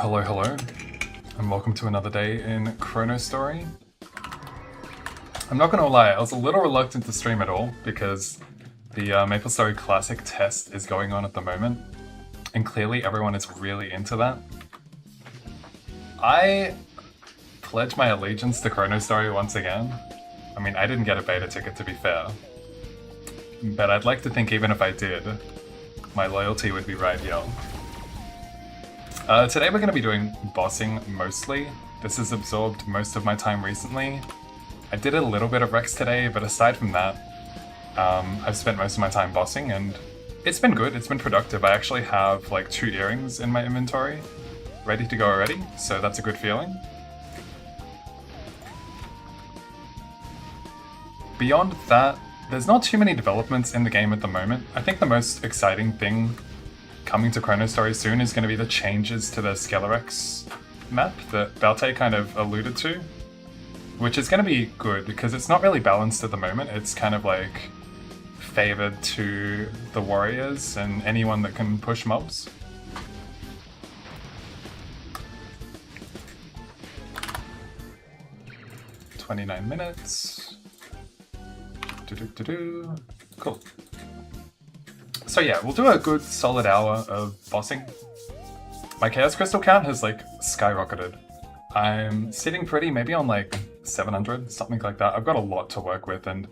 Hello, hello, and welcome to another day in Chronostory. I'm not gonna lie, I was a little reluctant to stream at all because the MapleStory Classic test is going on at the moment, and clearly everyone is really into that. I pledge my allegiance to Chronostory once again. I mean, I didn't get a beta ticket to be fair, but I'd like to think even if I did, my loyalty would be right here. Today we're going to be doing bossing mostly. This has absorbed most of my time recently. I did a little bit of Rex today, but aside from that, I've spent most of my time bossing and it's been good, it's been productive. I actually have like 2 earrings in my inventory, ready to go already, so that's a good feeling. Beyond that, there's not too many developments in the game at the moment. I think the most exciting thing coming to Chronostory soon is going to be the changes to the Skelerex map that Balte kind of alluded to, which is going to be good because it's not really balanced at the moment. It's kind of like favored to the warriors and anyone that can push mobs. "29 minutes. Cool. So yeah, we'll do a good solid hour of bossing. My Chaos Crystal count has like skyrocketed. I'm sitting pretty, maybe on like 700, something like that. I've got a lot to work with and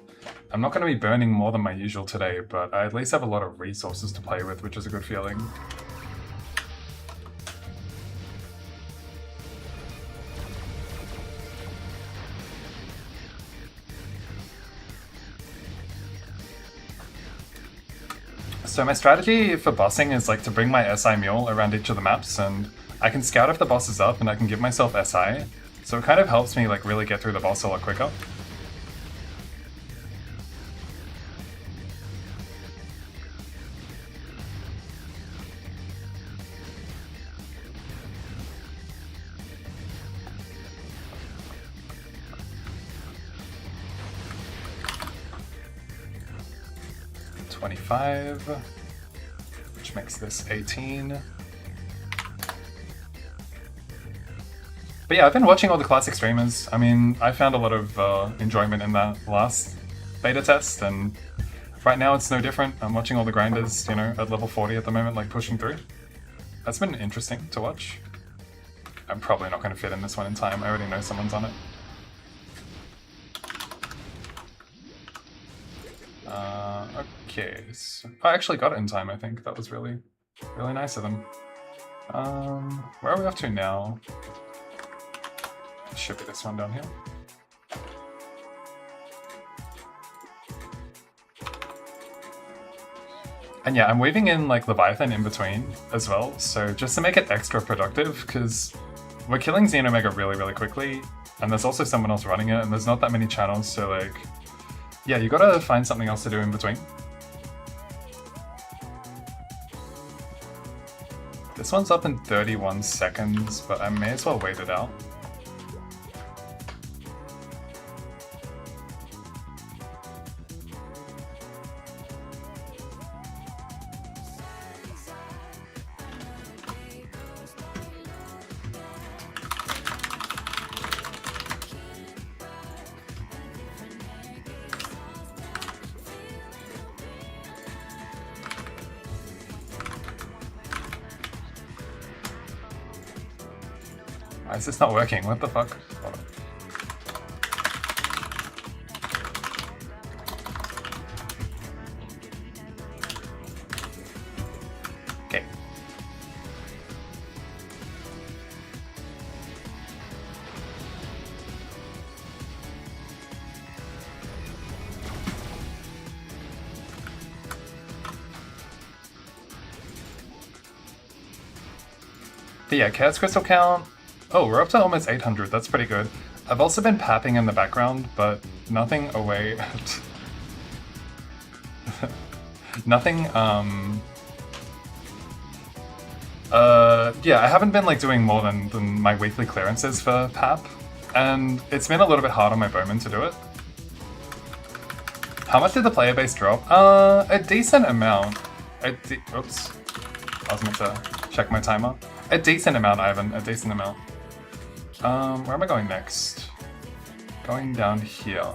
I'm not going to be burning more than my usual today, but I at least have a lot of resources to play with, which is a good feeling. So my strategy for bossing is like to bring my SI mule around each of the maps, and I can scout if the boss is up and I can give myself SI, so it kind of helps me like really get through the boss a lot quicker. $25, which makes this 18. But yeah, I've been watching all the classic streamers. I mean, I found a lot of enjoyment in that last beta test, and right now it's no different. I'm watching all the grinders, you know, at level 40 at the moment, like pushing through. That's been interesting to watch. I'm probably not going to fit in this one in time. I already know someone's on it. Okay, so I actually got it in time, I think. That was really nice of them. Where are we off to now? Should be this one down here. And yeah, I'm weaving in like Leviathan in between as well, so just to make it extra productive, because we're killing Xenomega really quickly, and there's also someone else running it, and there's not that many channels, so like, yeah, you gotta find something else to do in between. This one's up in 31 seconds, but I may as well wait it out. Why is this not working? What the fuck? Okay. But yeah, Chaos Crystal count. Oh, we're up to almost 800, that's pretty good. I've also been papping in the background, but nothing away. Nothing, yeah, I haven't been like doing more than my weekly clearances for pap, and it's been a little bit hard on my bowman to do it. How much did the player base drop? A decent amount. Oops. I was meant to check my timer. A decent amount, Ivan, a decent amount. Where am I going next? Going down here.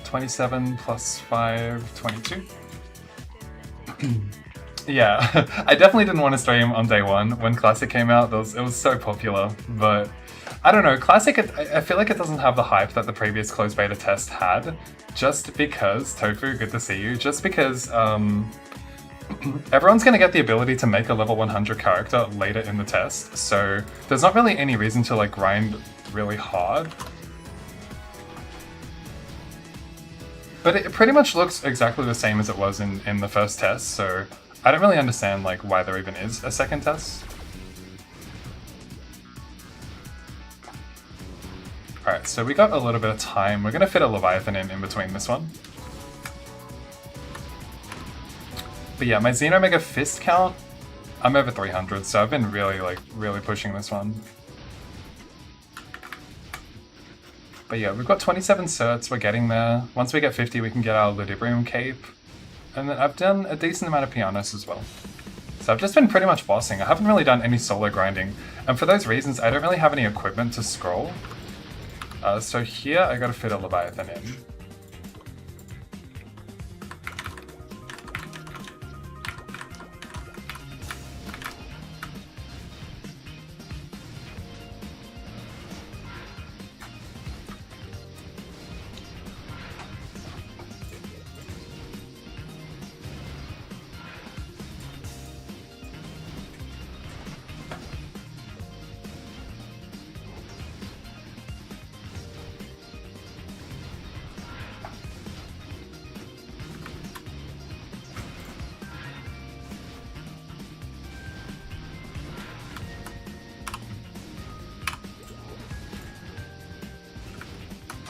27 plus 5, 22. Yeah, I definitely didn't want to stream on day one when Classic came out. It was so popular, but I don't know. Classic, I feel like it doesn't have the hype that the previous closed beta test had, just because, Tofu, good to see you, just because everyone's going to get the ability to make a level 100 character later in the test, so there's not really any reason to like grind really hard. But it pretty much looks exactly the same as it was in the first test, so I don't really understand like why there even is a second test. Alright, so we got a little bit of time. We're gonna fit a Leviathan in between this one. But yeah, my Xenomega Fist count, I'm over 300, so I've been really pushing this one. But yeah, we've got 27 certs, we're getting there. Once we get 50, we can get our Ludibrium Cape. And then I've done a decent amount of Pianos as well. So I've just been pretty much bossing. I haven't really done any solo grinding. And for those reasons, I don't really have any equipment to scroll. So here, I gotta fit a Leviathan in.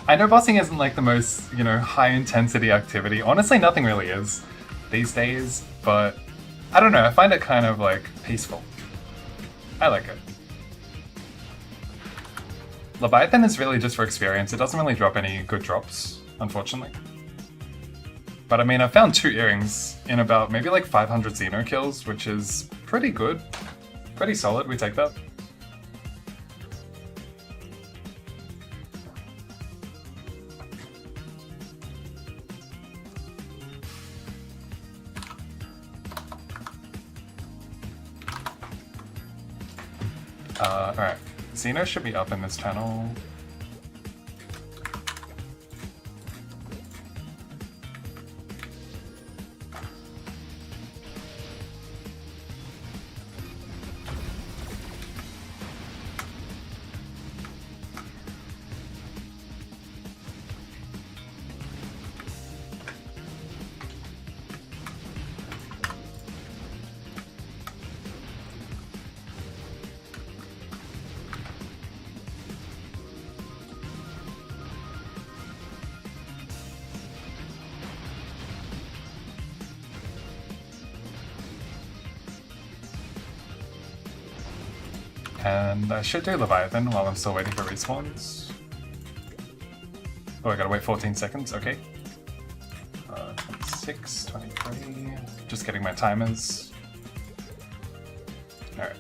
I know bossing isn't like the most, you know, high intensity activity. Honestly, nothing really is these days, but I don't know, I find it kind of like peaceful. I like it. Leviathan is really just for experience. It doesn't really drop any good drops, unfortunately. But I mean, I found 2 earrings in about maybe like 500 Xeno kills, which is pretty good. Pretty solid, we take that. Alright, Xeno should be up in this channel. And I should do Leviathan while I'm still waiting for respawns. Oh, I gotta wait 14 seconds, okay. 26, 23, just getting my timers. Alright.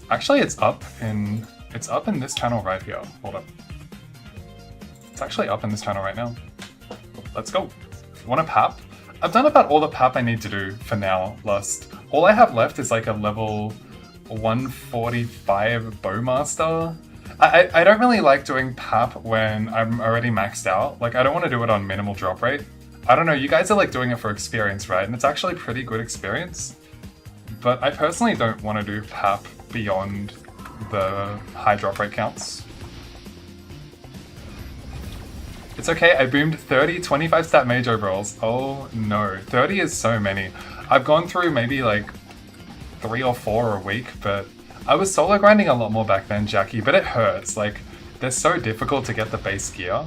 Actually, it's up in this channel right here. Hold up. It's actually up in this channel right now. Let's go. Want a pap? I've done about all the pap I need to do for now. All I have left is like a level 145 Bowmaster. I don't really like doing pap when I'm already maxed out. Like, I don't want to do it on minimal drop rate. I don't know, you guys are like doing it for experience, right? And it's actually pretty good experience. But I personally don't want to do pap beyond the high drop rate counts. It's okay, I boomed 30 25 stat mage overalls. Oh no, 30 is so many. I've gone through maybe like 3 or 4 a week, but I was solo grinding a lot more back then, Jackie, but it hurts. Like, they're so difficult to get the base gear,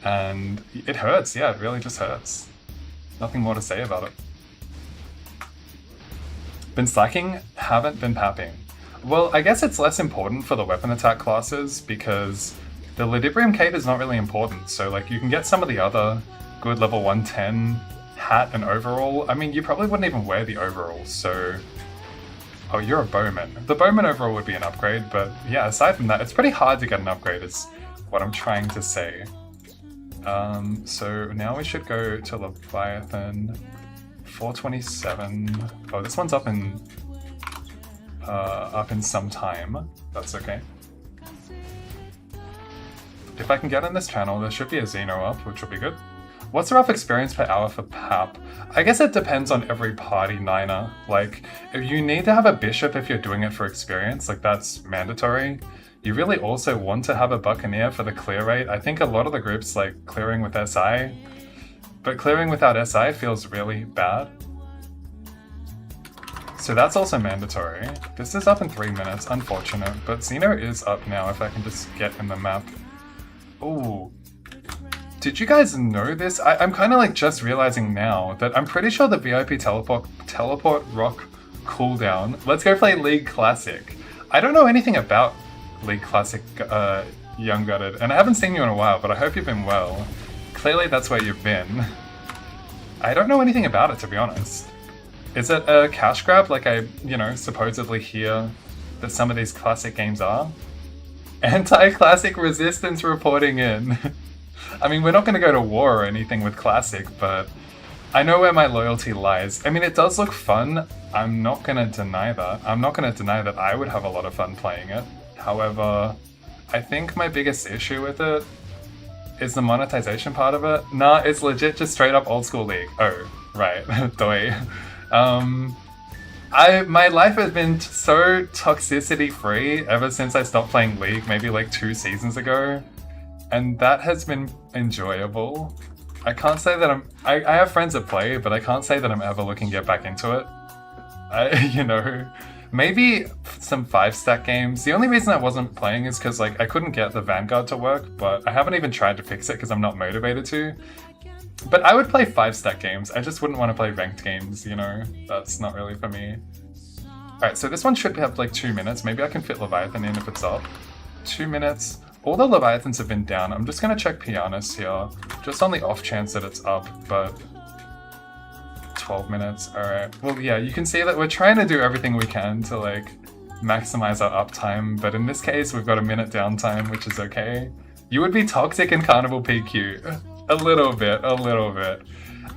and it hurts, yeah, it really just hurts. Nothing more to say about it. Been slacking? Haven't been papping. Well, I guess it's less important for the weapon attack classes because the Ludibrium Cape is not really important, so like you can get some of the other good level 110 hat and overall. I mean, you probably wouldn't even wear the overall, so... Oh, you're a bowman. The bowman overall would be an upgrade, but yeah, aside from that, it's pretty hard to get an upgrade is what I'm trying to say. So now we should go to Leviathan. 427. Oh, this one's up in some time. That's okay. If I can get in this channel, there should be a Xeno up, which will be good. What's the rough experience per hour for PAP? I guess it depends on every party, Niner. Like, if you need to have a bishop if you're doing it for experience, like that's mandatory. You really also want to have a Buccaneer for the clear rate. I think a lot of the groups like clearing with SI, but clearing without SI feels really bad. So that's also mandatory. This is up in 3 minutes, unfortunate, but Xeno is up now if I can just get in the map. Ooh. Did you guys know this? I'm kind of like just realizing now that I'm pretty sure the VIP teleport rock cooldown. Let's go play League Classic. I don't know anything about League Classic, Young Gutted, and I haven't seen you in a while, but I hope you've been well. Clearly that's where you've been. I don't know anything about it, to be honest. Is it a cash grab like I, supposedly hear that some of these classic games are? Anti-classic resistance reporting in. I mean, we're not going to go to war or anything with classic, but I know where my loyalty lies. I mean, it does look fun. I'm not going to deny that. I'm not going to deny that I would have a lot of fun playing it. However, I think my biggest issue with it is the monetization part of it. Nah, it's legit just straight up old school League. Oh, right. Doi. My life has been so toxicity free ever since I stopped playing League, maybe like 2 seasons ago. And that has been enjoyable. I can't say that I have friends that play, but I can't say that I'm ever looking to get back into it. Maybe some 5-stack games. The only reason I wasn't playing is because I couldn't get the Vanguard to work, but I haven't even tried to fix it because I'm not motivated to. But I would play 5-stack games. I just wouldn't want to play ranked games, That's not really for me. Alright, so this one should have 2 minutes. Maybe I can fit Leviathan in if it's up. 2 minutes. All the Leviathans have been down. I'm just going to check Pianus here, just on the off chance that it's up, but 12 minutes. Alright. Well, yeah, you can see that we're trying to do everything we can to, maximize our uptime, but in this case, we've got a minute downtime, which is okay. You would be toxic in Carnival PQ. A little bit.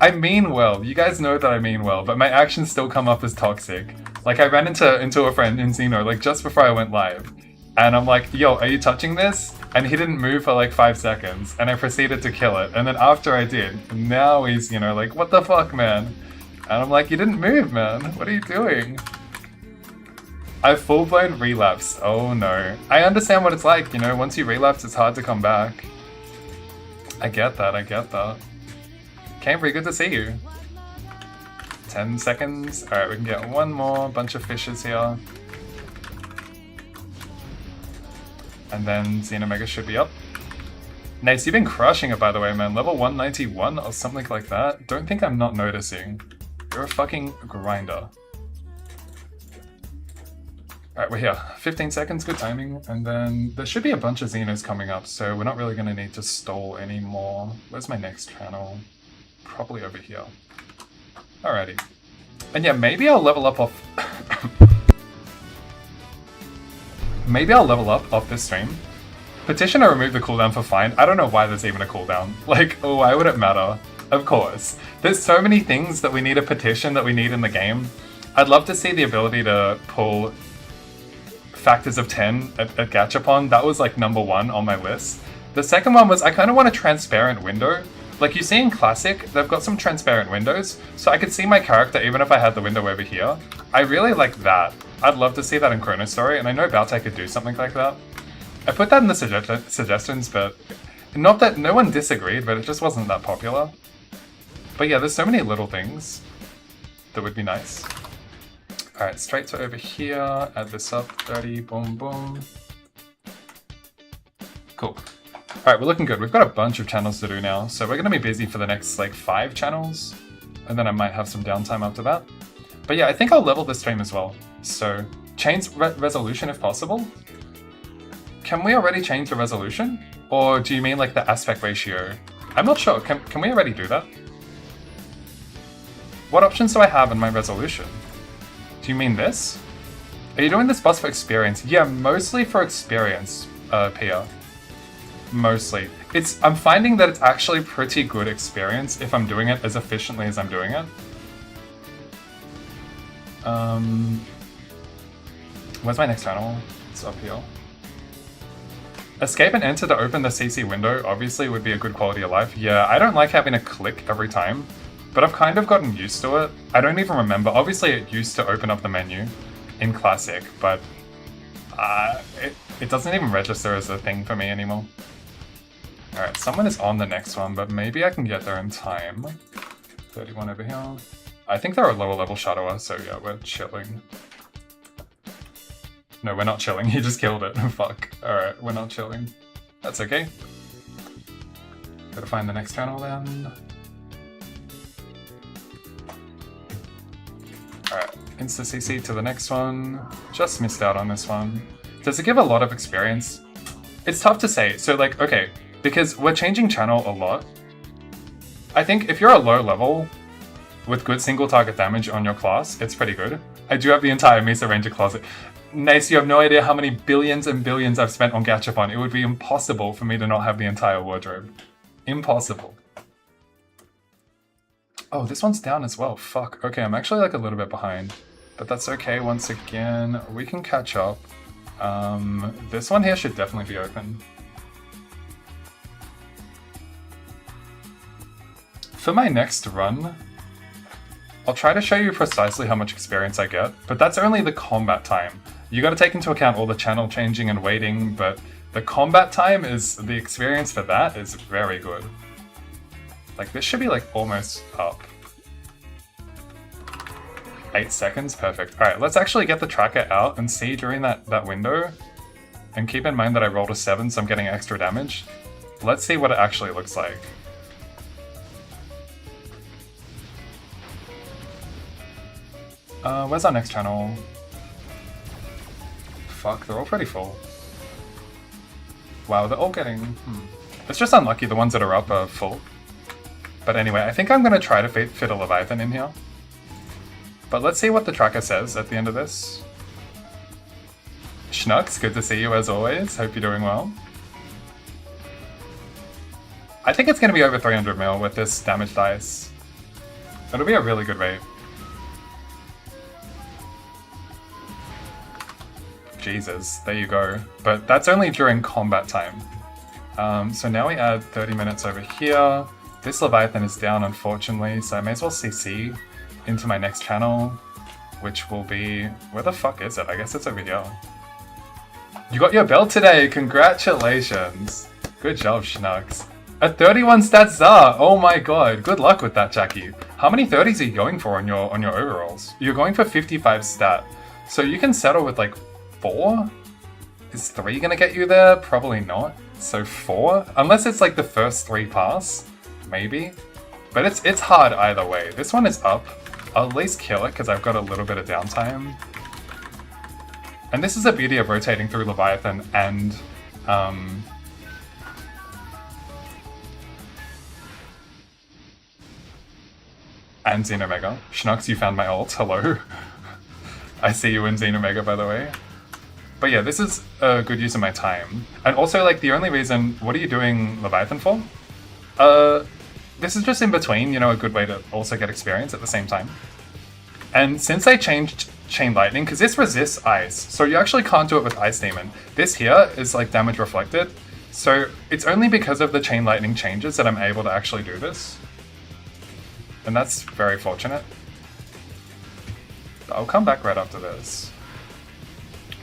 I mean well. You guys know that I mean well, but my actions still come up as toxic. I ran into a friend in Xeno, just before I went live. And I'm like, yo, are you touching this? And he didn't move for 5 seconds, and I proceeded to kill it. And then after I did, now he's, what the fuck, man? And I'm like, you didn't move, man. What are you doing? I full-blown relapsed. Oh no. I understand what it's like, once you relapse, it's hard to come back. I get that. Cambry, good to see you. 10 seconds. Alright, we can get one more bunch of fishes here. And then Xenomega should be up. Nice, you've been crushing it, by the way, man. Level 191 or something like that. Don't think I'm not noticing. You're a fucking grinder. Alright, we're here. 15 seconds, good timing. And then there should be a bunch of Xenos coming up, so we're not really going to need to stall anymore. Where's my next channel? Probably over here. Alrighty. And yeah, maybe I'll level up off... Maybe I'll level up off this stream. Petition to remove the cooldown for Find. I don't know why there's even a cooldown. Why would it matter? Of course. There's so many things that we need a petition that we need in the game. I'd love to see the ability to pull factors of 10 at Gachapon. That was number 1 on my list. The second one was I kind of want a transparent window. You see in Classic, they've got some transparent windows, so I could see my character even if I had the window over here. I really like that. I'd love to see that in Chronostory, and I know Baltai could do something like that. I put that in the suggestions, but not that no one disagreed, but it just wasn't that popular. But yeah, there's so many little things that would be nice. Alright, straight to over here, add this up, 30, boom, boom. Cool. Alright, we're looking good. We've got a bunch of channels to do now, so we're going to be busy for the next 5 channels, and then I might have some downtime after that. But yeah, I think I'll level this stream as well. So, change resolution if possible. Can we already change the resolution? Or do you mean the aspect ratio? I'm not sure. Can we already do that? What options do I have in my resolution? Do you mean this? Are you doing this boss for experience? Yeah, mostly for experience, Pia. Mostly. I'm finding that it's actually pretty good experience if I'm doing it as efficiently as I'm doing it. Where's my next panel? It's up here. Escape and enter to open the CC window obviously would be a good quality of life. Yeah, I don't like having to click every time, but I've kind of gotten used to it. I don't even remember. Obviously it used to open up the menu in Classic, but it doesn't even register as a thing for me anymore. Alright, someone is on the next one, but maybe I can get there in time. 31 over here. I think they're a lower level shadower, so yeah, we're chilling. No, we're not chilling, he just killed it. Fuck. Alright, we're not chilling. That's okay. Gotta find the next channel then. Alright, insta CC to the next one. Just missed out on this one. Does it give a lot of experience? It's tough to say. So like, okay, because we're changing channel a lot. I think if you're a low level with good single target damage on your class, it's pretty good. I do have the entire Mesa Ranger closet. Nace, you have no idea how many billions and billions I've spent on Gachapon. It would be impossible for me to not have the entire wardrobe. Impossible. Oh, this one's down as well. Fuck. Okay, I'm actually like a little bit behind. But that's okay. Once again, we can catch up. This one here should definitely be open. For my next run, I'll try to show you precisely how much experience I get, but that's only the combat time. You gotta take into account all the channel changing and waiting, but the combat time is, the experience for that is very good. Like this should be like almost up. 8 seconds, perfect. Alright, let's actually get the tracker out and see during that window. And keep in mind that I rolled a 7, so I'm getting extra damage. Let's see what it actually looks like. Where's our next channel? Fuck, they're all pretty full. Wow, they're all getting... It's just unlucky the ones that are up are full. But anyway, I think I'm gonna try to fit a Leviathan in here. But let's see what the tracker says at the end of this. Schnucks, good to see you as always. Hope you're doing well. I think it's gonna be over 300 mil with this damage dice. It'll be a really good rate. Jesus, there you go. But that's only during combat time. So now we add 30 minutes over here. This Leviathan is down, unfortunately, so I may as well CC into my next channel, which will be... Where the fuck is it? I guess it's over here. You got your belt today! Congratulations! Good job, Schnucks. A 31 stat Zar! Oh my god, good luck with that, Jackie. How many 30s are you going for on your overalls? You're going for 55 stat. So you can settle with like 4? Is 3 gonna get you there? Probably not. So 4? Unless it's like the first 3 pass, maybe. But it's hard either way. This one is up. I'll at least kill it because I've got a little bit of downtime. And this is the beauty of rotating through Leviathan and Xenomega. Schnucks, you found my ult. Hello. I see you in Xenomega, by the way. But yeah, this is a good use of my time. And also, like, the only reason... What are you doing Leviathan for? This is just in between, you know, a good way to also get experience at the same time. And since I changed Chain Lightning, because this resists ice, so you actually can't do it with Ice Demon. This here is, like, damage reflected. So it's only because of the Chain Lightning changes that I'm able to actually do this. And that's very fortunate. But I'll come back right after this.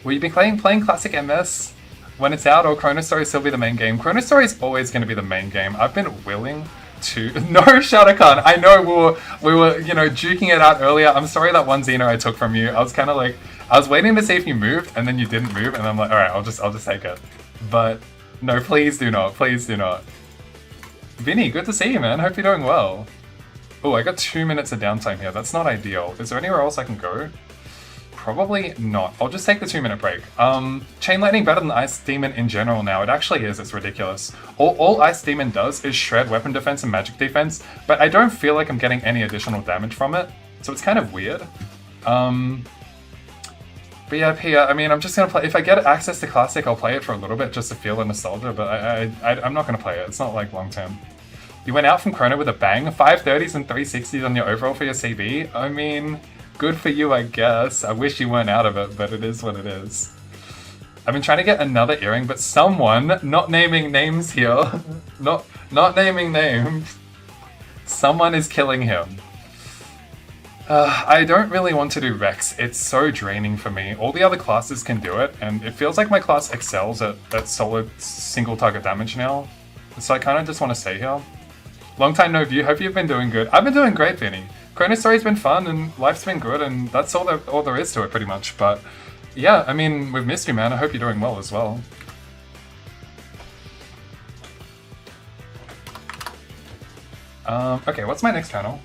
Will you be playing Classic MS when it's out, or Chronostory still be the main game? Chronostory is always going to be the main game. I've been willing to... No, Shadowkhan! I know we were, you know, duking it out earlier. I'm sorry that one Xeno I took from you. I was kind of like... I was waiting to see if you moved, and then you didn't move, and I'm like, alright, I'll just take it. But, no, please do not. Please do not. Vinny, good to see you, man. Hope you're doing well. Oh, I got 2 minutes of downtime here. That's not ideal. Is there anywhere else I can go? Probably not. I'll just take the 2-minute break. Chain Lightning better than Ice Demon in general now. It actually is. It's ridiculous. All Ice Demon does is shred weapon defense and magic defense, but I don't feel like I'm getting any additional damage from it, so it's kind of weird. But yeah, Pia, I mean, I'm just gonna play. If I get access to Classic, I'll play it for a little bit just to feel the nostalgia, but I'm not gonna play it. It's not like long term. You went out from Chrono with a bang, 530s and 360s on your overall for your CB. I mean, good for you, I guess. I wish you weren't out of it, but it is what it is. I've been trying to get another earring, but someone, not naming names here, not naming names, someone is killing him. I don't really want to do Rex. It's so draining for me. All the other classes can do it, and it feels like my class excels at solid single target damage now. So I kind of just want to stay here. Long time no view. Hope you've been doing good. I've been doing great, Vinny. Chronostory's been fun, and life's been good, and that's all there is to it, pretty much. But yeah, I mean, we've missed you, man. I hope you're doing well as well. Okay, what's my next channel?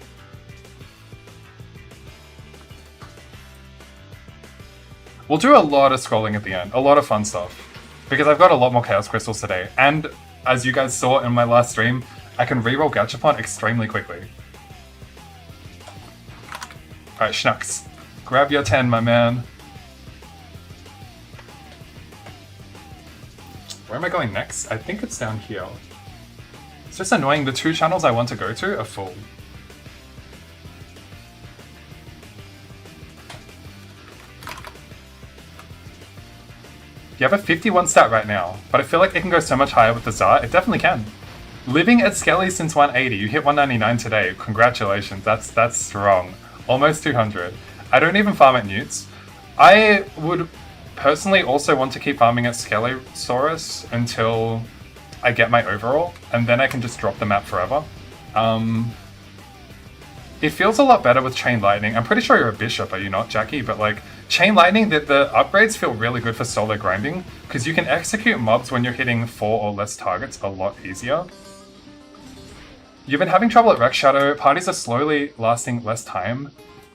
We'll do a lot of scrolling at the end, a lot of fun stuff, because I've got a lot more Chaos Crystals today, and as you guys saw in my last stream, I can reroll Gachapon extremely quickly. Alright, Schnux, grab your 10, my man. Where am I going next? I think it's down here. It's just annoying, the 2 channels I want to go to are full. You have a 51 stat right now, but I feel like it can go so much higher with the Tsar. It definitely can. Living at Skelly since 180, you hit 199 today. Congratulations, that's strong. Almost 200. I don't even farm at Newts. I would personally also want to keep farming at Skellysaurus until I get my overall, and then I can just drop the map forever. It feels a lot better with Chain Lightning. I'm pretty sure you're a bishop, are you not, Jackie? But like, Chain Lightning, the upgrades feel really good for solo grinding, because you can execute mobs when you're hitting 4 or less targets a lot easier. You've been having trouble at Rex Shadow, parties are slowly lasting less time.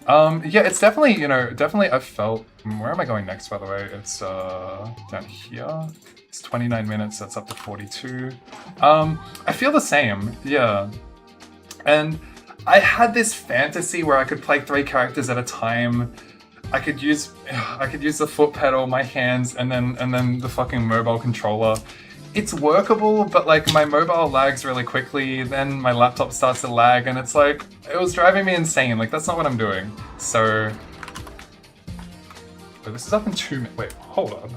Yeah, it's definitely, definitely I've felt... Where am I going next, by the way? It's down here. It's 29 minutes, that's up to 42. I feel the same, yeah. And I had this fantasy where I could play 3 characters at a time. I could use the foot pedal, my hands, and then the fucking mobile controller. It's workable, but like my mobile lags really quickly, then my laptop starts to lag, and it's like, it was driving me insane. Like, that's not what I'm doing. So, oh, this is up in 2 minutes. Wait, hold on.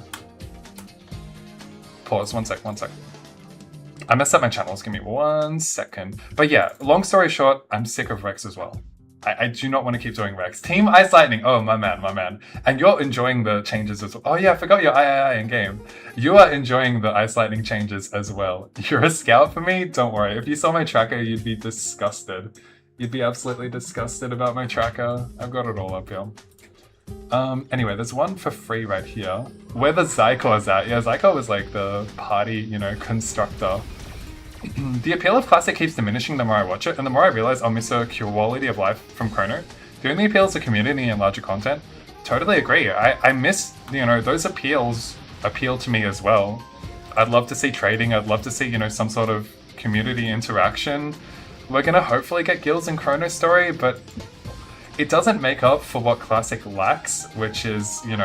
Pause, one sec. I messed up my channels, give me 1 second. But yeah, long story short, I'm sick of Rex as well. I do not want to keep doing Rex. Team Ice Lightning, oh my man. And you're enjoying the changes as well. Oh yeah, I forgot your III in game. You are enjoying the Ice Lightning changes as well. You're a scout for me? Don't worry, if you saw my tracker, you'd be disgusted. You'd be absolutely disgusted about my tracker. I've got it all up here. Anyway, there's one for free right here. Where the Zyko is at. Yeah, Zyko was like the party, constructor. The appeal of Classic keeps diminishing the more I watch it, and the more I realize I'll miss a quality of life from Chrono. The only appeal is the community and larger content. Totally agree. I miss, those appeals appeal to me as well. I'd love to see trading, I'd love to see, some sort of community interaction. We're gonna hopefully get guilds in Chronostory, but it doesn't make up for what Classic lacks, which is, You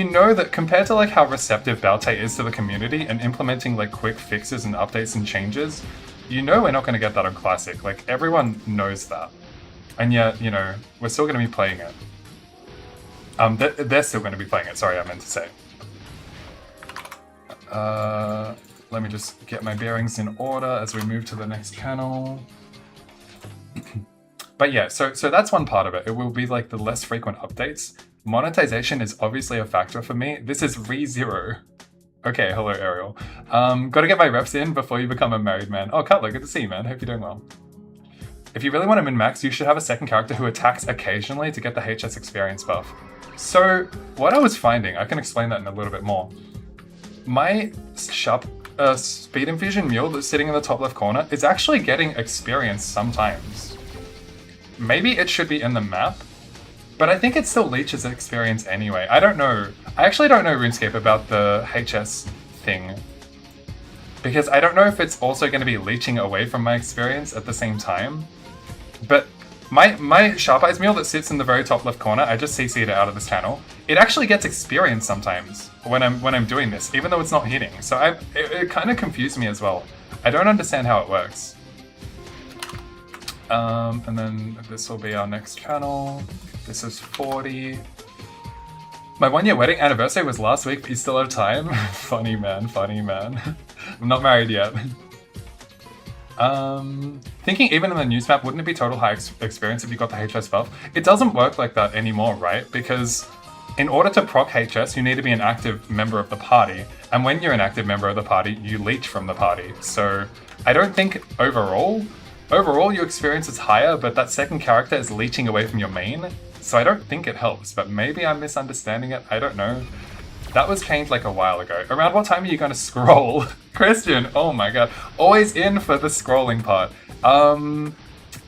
know that compared to like how receptive Balte is to the community and implementing like quick fixes and updates and changes, we're not going to get that on Classic. Like, everyone knows that. And yet, we're still going to be playing it. They're still going to be playing it, sorry, I meant to say. Let me just get my bearings in order as we move to the next panel. But yeah, so that's one part of it. It will be like the less frequent updates. Monetization is obviously a factor for me. This is ReZero. Okay, hello Ariel. Gotta get my reps in before you become a married man. Oh, Cutler, good to see you, man. Hope you're doing well. If you really want to min-max, you should have a second character who attacks occasionally to get the HS experience buff. So, what I was finding, I can explain that in a little bit more. My sharp speed infusion mule that's sitting in the top left corner is actually getting experience sometimes. Maybe it should be in the map, But I think it still leeches experience anyway. I don't know. I actually don't know RuneScape about the HS thing. Because I don't know if it's also going to be leeching away from my experience at the same time. But my Sharp Eyes meal that sits in the very top left corner, I just CC'd it out of this channel. It actually gets experience sometimes when I'm doing this, even though it's not hitting. So it kind of confused me as well. I don't understand how it works. And then this will be our next channel. This is 40. My 1-year wedding anniversary was last week, but you still have time? Funny man, funny man. I'm not married yet. Thinking even in the news map, wouldn't it be total high experience if you got the HS buff? It doesn't work like that anymore, right? Because in order to proc HS, you need to be an active member of the party. And when you're an active member of the party, you leech from the party. So I don't think overall your experience is higher, but that second character is leeching away from your main. So I don't think it helps, but maybe I'm misunderstanding it. I don't know. That was changed like a while ago. Around what time are you going to scroll? Christian, oh my god. Always in for the scrolling part.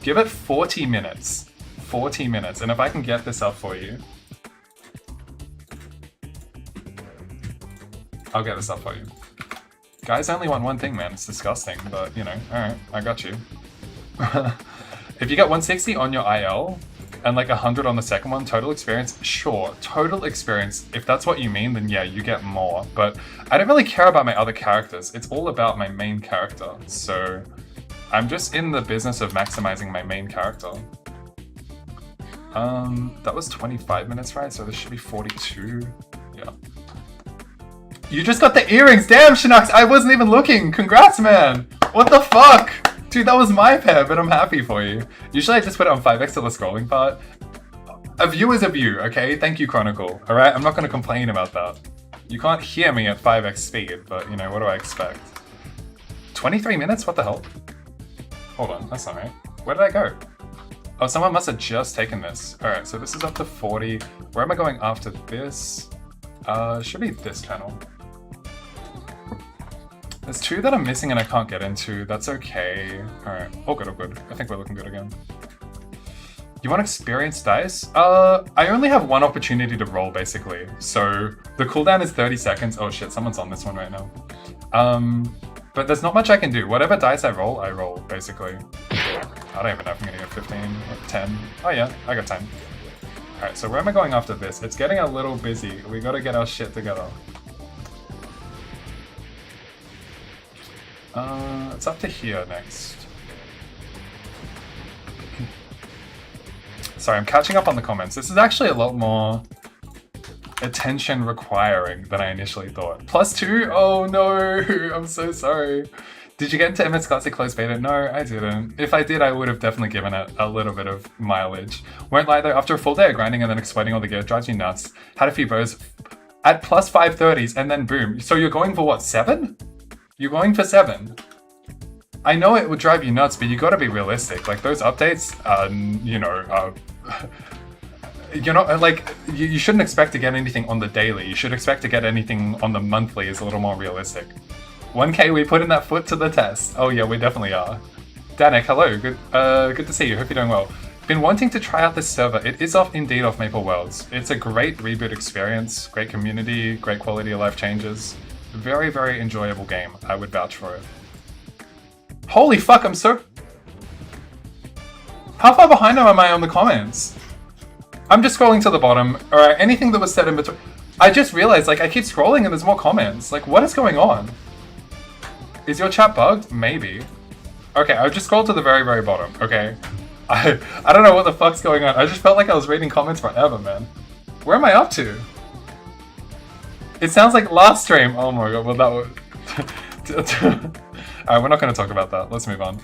Give it 40 minutes. 40 minutes. And if I can get this up for you, I'll get this up for you. Guys only want one thing, man. It's disgusting, but you know, alright, I got you. If you get 160 on your IL, and like 100 on the second one, total experience, sure. Total experience, if that's what you mean, then yeah, you get more. But I don't really care about my other characters. It's all about my main character. So I'm just in the business of maximizing my main character. That was 25 minutes, right? So this should be 42. Yeah. You just got the earrings! Damn, Shinnocks, I wasn't even looking! Congrats, man! What the fuck? Dude, that was my pair, but I'm happy for you. Usually I just put it on 5x to the scrolling part. A view is a view, okay? Thank you, Chronicle. Alright, I'm not gonna complain about that. You can't hear me at 5x speed, but you know, what do I expect? 23 minutes? What the hell? Hold on, that's not right. Where did I go? Oh, someone must have just taken this. Alright, so this is up to 40. Where am I going after this? Should be this channel. There's 2 that I'm missing and I can't get into. That's okay. Alright, all good, all good. I think we're looking good again. You want experienced dice? I only have 1 opportunity to roll, basically. So the cooldown is 30 seconds. Oh shit, someone's on this one right now. But there's not much I can do. Whatever dice I roll, basically. I don't even know if I'm gonna get 15 or 10. Oh yeah, I got time. Alright, so where am I going after this? It's getting a little busy. We gotta get our shit together. It's up to here next. Sorry, I'm catching up on the comments. This is actually a lot more attention requiring than I initially thought. +2? Oh no, I'm so sorry. Did you get into MS Classic closed beta? No, I didn't. If I did, I would have definitely given it a little bit of mileage. Won't lie though, after a full day of grinding and then exploding all the gear, it drives you nuts. Had a few bows at +530s and then boom. So you're going for what, 7? You're going for 7. I know it would drive you nuts, but you gotta be realistic. Like, those updates, you know, you're not, like, you shouldn't expect to get anything on the daily. You should expect to get anything on the monthly is a little more realistic. 1K, we put in that foot to the test. Oh yeah, we definitely are. Danik, hello, good to see you, hope you're doing well. Been wanting to try out this server. It is indeed off Maple Worlds. It's a great reboot experience, great community, great quality of life changes. Very, very enjoyable game. I would vouch for it. Holy fuck, I'm so... How far behind am I on the comments? I'm just scrolling to the bottom. Alright, anything that was said in between... I just realized, like, I keep scrolling and there's more comments. Like, what is going on? Is your chat bugged? Maybe. Okay, I just scrolled to the very, very bottom, okay? I don't know what the fuck's going on. I just felt like I was reading comments forever, man. Where am I up to? It sounds like last stream. Oh my god, well that was... Alright, we're not going to talk about that. Let's move on.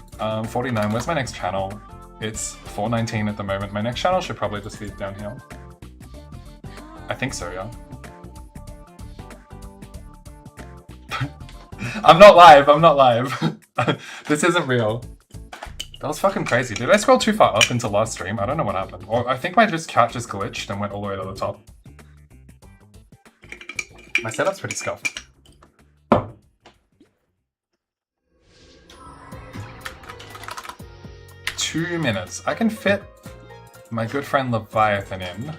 49, where's my next channel? It's 419 at the moment. My next channel should probably just be down here. I think so, yeah. I'm not live. This isn't real. That was fucking crazy. Did I scroll too far up into last stream? I don't know what happened. Or I think my cat just glitched and went all the way to the top. My setup's pretty scuffed. 2 minutes. I can fit my good friend Leviathan in.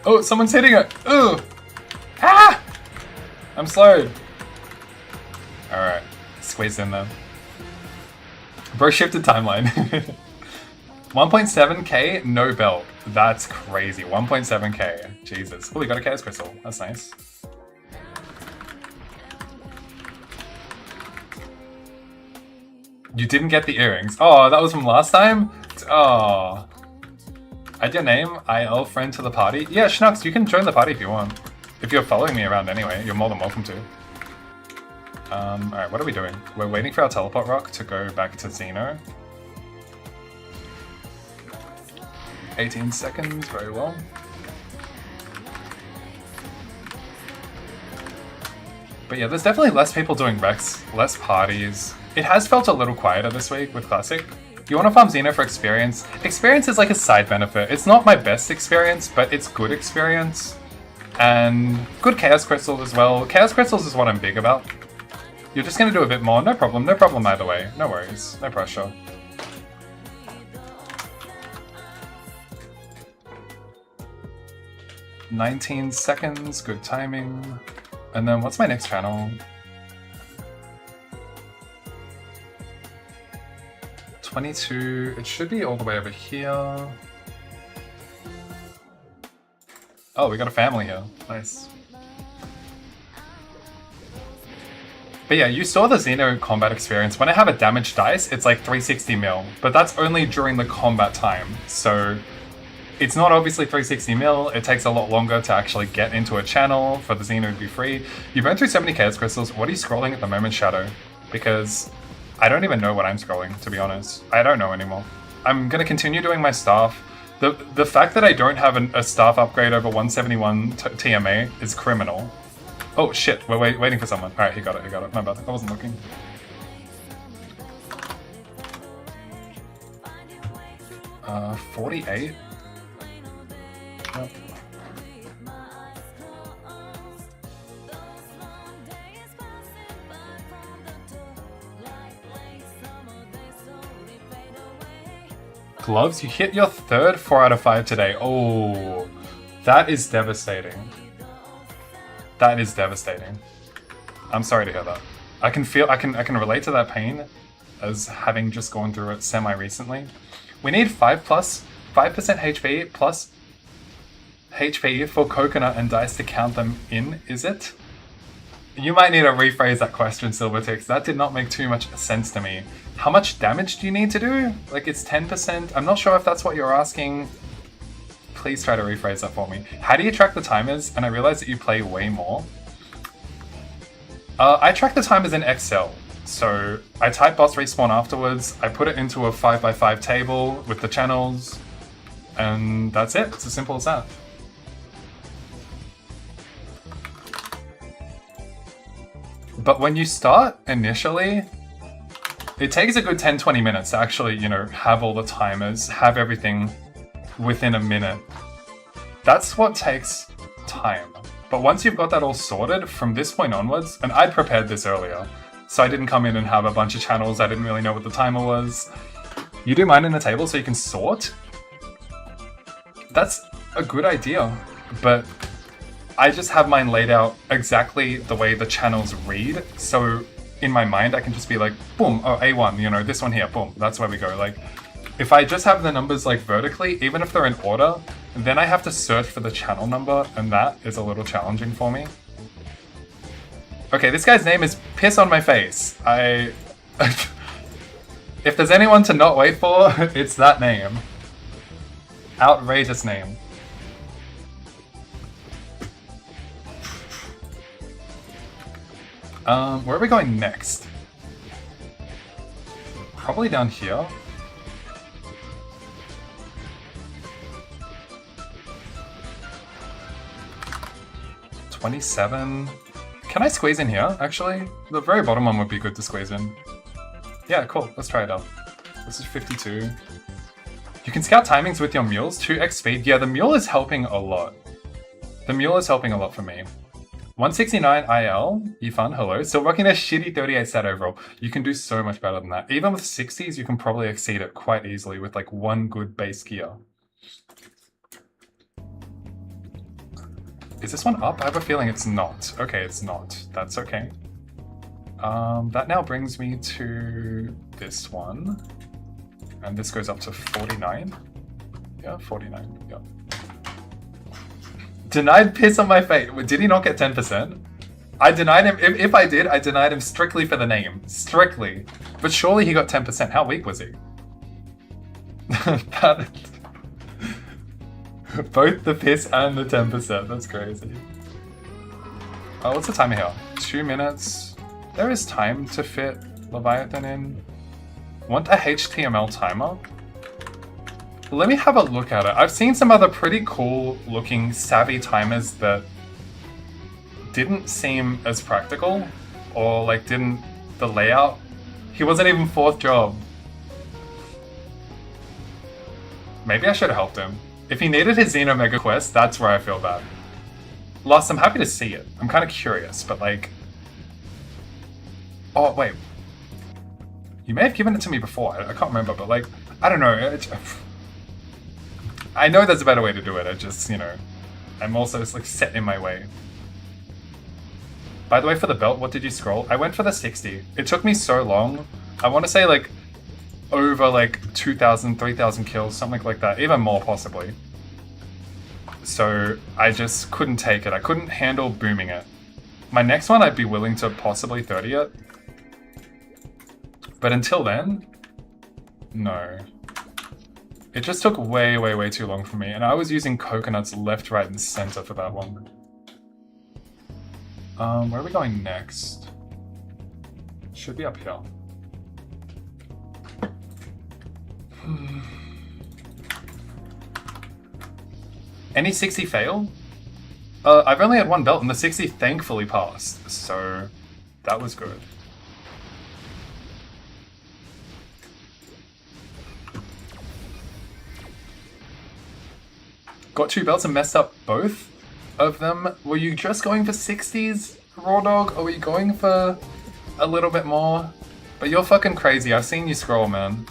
Oh, someone's hitting it! Ooh! Ah! I'm slowed. Alright, squeeze in there. Bro shifted timeline. 1.7k, no belt. That's crazy. 1.7k. Jesus. Oh, we got a Chaos Crystal. That's nice. You didn't get the earrings. Oh, that was from last time? Oh. Add your name, IL friend to the party. Yeah, Schnucks, you can join the party if you want. If you're following me around anyway, you're more than welcome to. Alright, what are we doing? We're waiting for our teleport rock to go back to Xeno. 18 seconds, very well. But yeah, there's definitely less people doing Rex, less parties. It has felt a little quieter this week with Classic. You want to farm Xeno for experience? Experience is like a side benefit. It's not my best experience, but it's good experience. And good Chaos Crystals as well. Chaos Crystals is what I'm big about. You're just going to do a bit more. No problem either way. No worries. No pressure. "19 seconds, good timing." And then what's my next channel? 22, it should be all the way over here. Oh, we got a family here. Nice. But yeah, you saw the Xeno combat experience. When I have a damage dice, it's like 360 mil, but that's only during the combat time. So it's not obviously 360 mil. It takes a lot longer to actually get into a channel for the Xeno to be free. You burn through so many Chaos Crystals. What are you scrolling at the moment, Shadow? Because I don't even know what I'm scrolling, to be honest. I don't know anymore. I'm going to continue doing my staff. The fact that I don't have a staff upgrade over 171 TMA is criminal. Oh shit, we're waiting for someone. Alright, he got it. My bad, I wasn't looking. Uh, 48? Yep. Gloves, you hit your third 4 out of 5 today. Oh, that is devastating. That is devastating. I'm sorry to hear that. I can relate to that pain as having just gone through it semi-recently. We need 5% HP plus HP for coconut and dice to count them in, is it? You might need to rephrase that question, Silvertix. That did not make too much sense to me. How much damage do you need to do? Like, it's 10%? I'm not sure if that's what you're asking. Please try to rephrase that for me. How do you track the timers? And I realize that you play way more. I track the timers in Excel. So I type boss respawn afterwards. I put it into a 5x5 table with the channels. And that's it. It's as simple as that. But when you start initially, it takes a good 10-20 minutes to actually, you know, have all the timers, have everything within a minute. That's what takes time. But once you've got that all sorted, from this point onwards, and I'd prepared this earlier, so I didn't come in and have a bunch of channels, I didn't really know what the timer was. You do mine in the table so you can sort. That's a good idea, but I just have mine laid out exactly the way the channels read, so in my mind I can just be like, boom, oh, A1, you know, this one here, boom, that's where we go. Like, if I just have the numbers like vertically, even if they're in order, then I have to search for the channel number, and that is a little challenging for me. Okay, this guy's name is Piss on My Face. If there's anyone to not wait for, it's that name. Outrageous name. Where are we going next? Probably down here. $27. Can I squeeze in here, actually? The very bottom one would be good to squeeze in. Yeah, cool. Let's try it out. This is 52. You can scout timings with your mules, 2x speed. Yeah, the mule is helping a lot. The mule is helping a lot for me. 169 IL, you fun, hello. Still rocking a shitty 38 stat overall. You can do so much better than that. Even with 60s, you can probably exceed it quite easily with like one good base gear. Is this one up? I have a feeling it's not. Okay, it's not. That's okay. That now brings me to this one. And this goes up to 49. Yeah, 49, yeah. Denied piss on my fate. Did he not get 10%? I denied him. If I did, I denied him strictly for the name. Strictly. But surely he got 10%. How weak was he? Both the piss and the 10%. That's crazy. Oh, what's the timer here? 2 minutes. There is time to fit Leviathan in. Want a HTML timer? Let me have a look at it. I've seen some other pretty cool looking savvy timers that didn't seem as practical, or like didn't, the layout, he wasn't even 4th job. Maybe I should have helped him. If he needed his Xeno Mega Quest, that's where I feel bad. Lost, I'm happy to see it. I'm kind of curious, but like... Oh, wait. You may have given it to me before, I can't remember, but like, I don't know. I know there's a better way to do it, I just, you know, I'm also just like set in my way. By the way, for the belt, what did you scroll? I went for the 60. It took me so long. I want to say like over like 2,000, 3,000 kills, something like that, even more possibly. So I just couldn't take it. I couldn't handle booming it. My next one, I'd be willing to possibly 30 it. But until then, no. It just took way, way, way too long for me, and I was using coconuts left, right, and center for that one. Where are we going next? Should be up here. Any 60 fail? I've only had one belt, and the 60 thankfully passed, so that was good. Got 2 belts and messed up both of them. Were you just going for 60s, Raw Dog, or were you going for a little bit more? But you're fucking crazy. I've seen you scroll, man.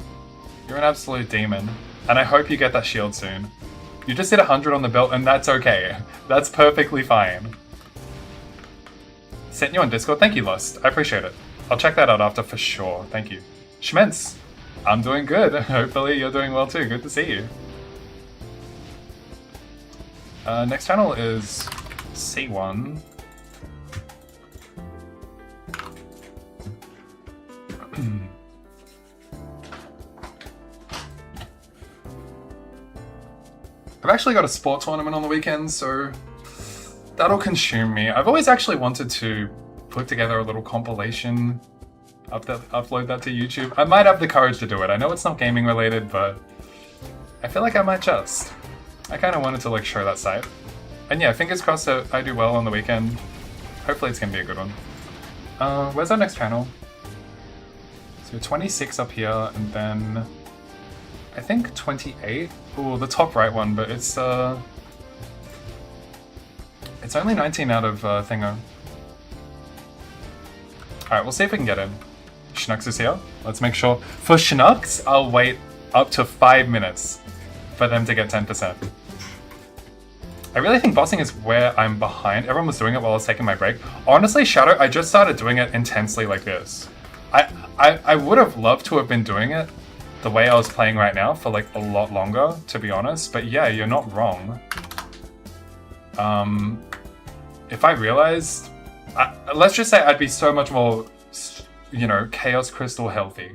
You're an absolute demon. And I hope you get that shield soon. You just hit 100 on the belt, and that's okay. That's perfectly fine. Sent you on Discord. Thank you, Lust. I appreciate it. I'll check that out after for sure. Thank you. Schmentz. I'm doing good. Hopefully you're doing well too. Good to see you. Next channel is C1. I've actually got a sport tournament on the weekend, so that'll consume me. I've always actually wanted to put together a little compilation, upload that to YouTube. I might have the courage to do it. I know it's not gaming related, but I feel like I might just. I kind of wanted to like show that side. And yeah, fingers crossed that I do well on the weekend. Hopefully it's going to be a good one. Where's our next channel? So 26 up here, and then I think 28. Ooh, the top right one, but it's only 19 out of Thingo. Alright, we'll see if we can get in. Schnucks is here. Let's make sure. For Schnucks, I'll wait up to 5 minutes for them to get 10%. I really think bossing is where I'm behind. Everyone was doing it while I was taking my break. Honestly, Shadow, I just started doing it intensely like this. I would have loved to have been doing it the way I was playing right now for like a lot longer, to be honest. But yeah, you're not wrong. If I realized... let's just say I'd be so much more, you know, Chaos Crystal healthy.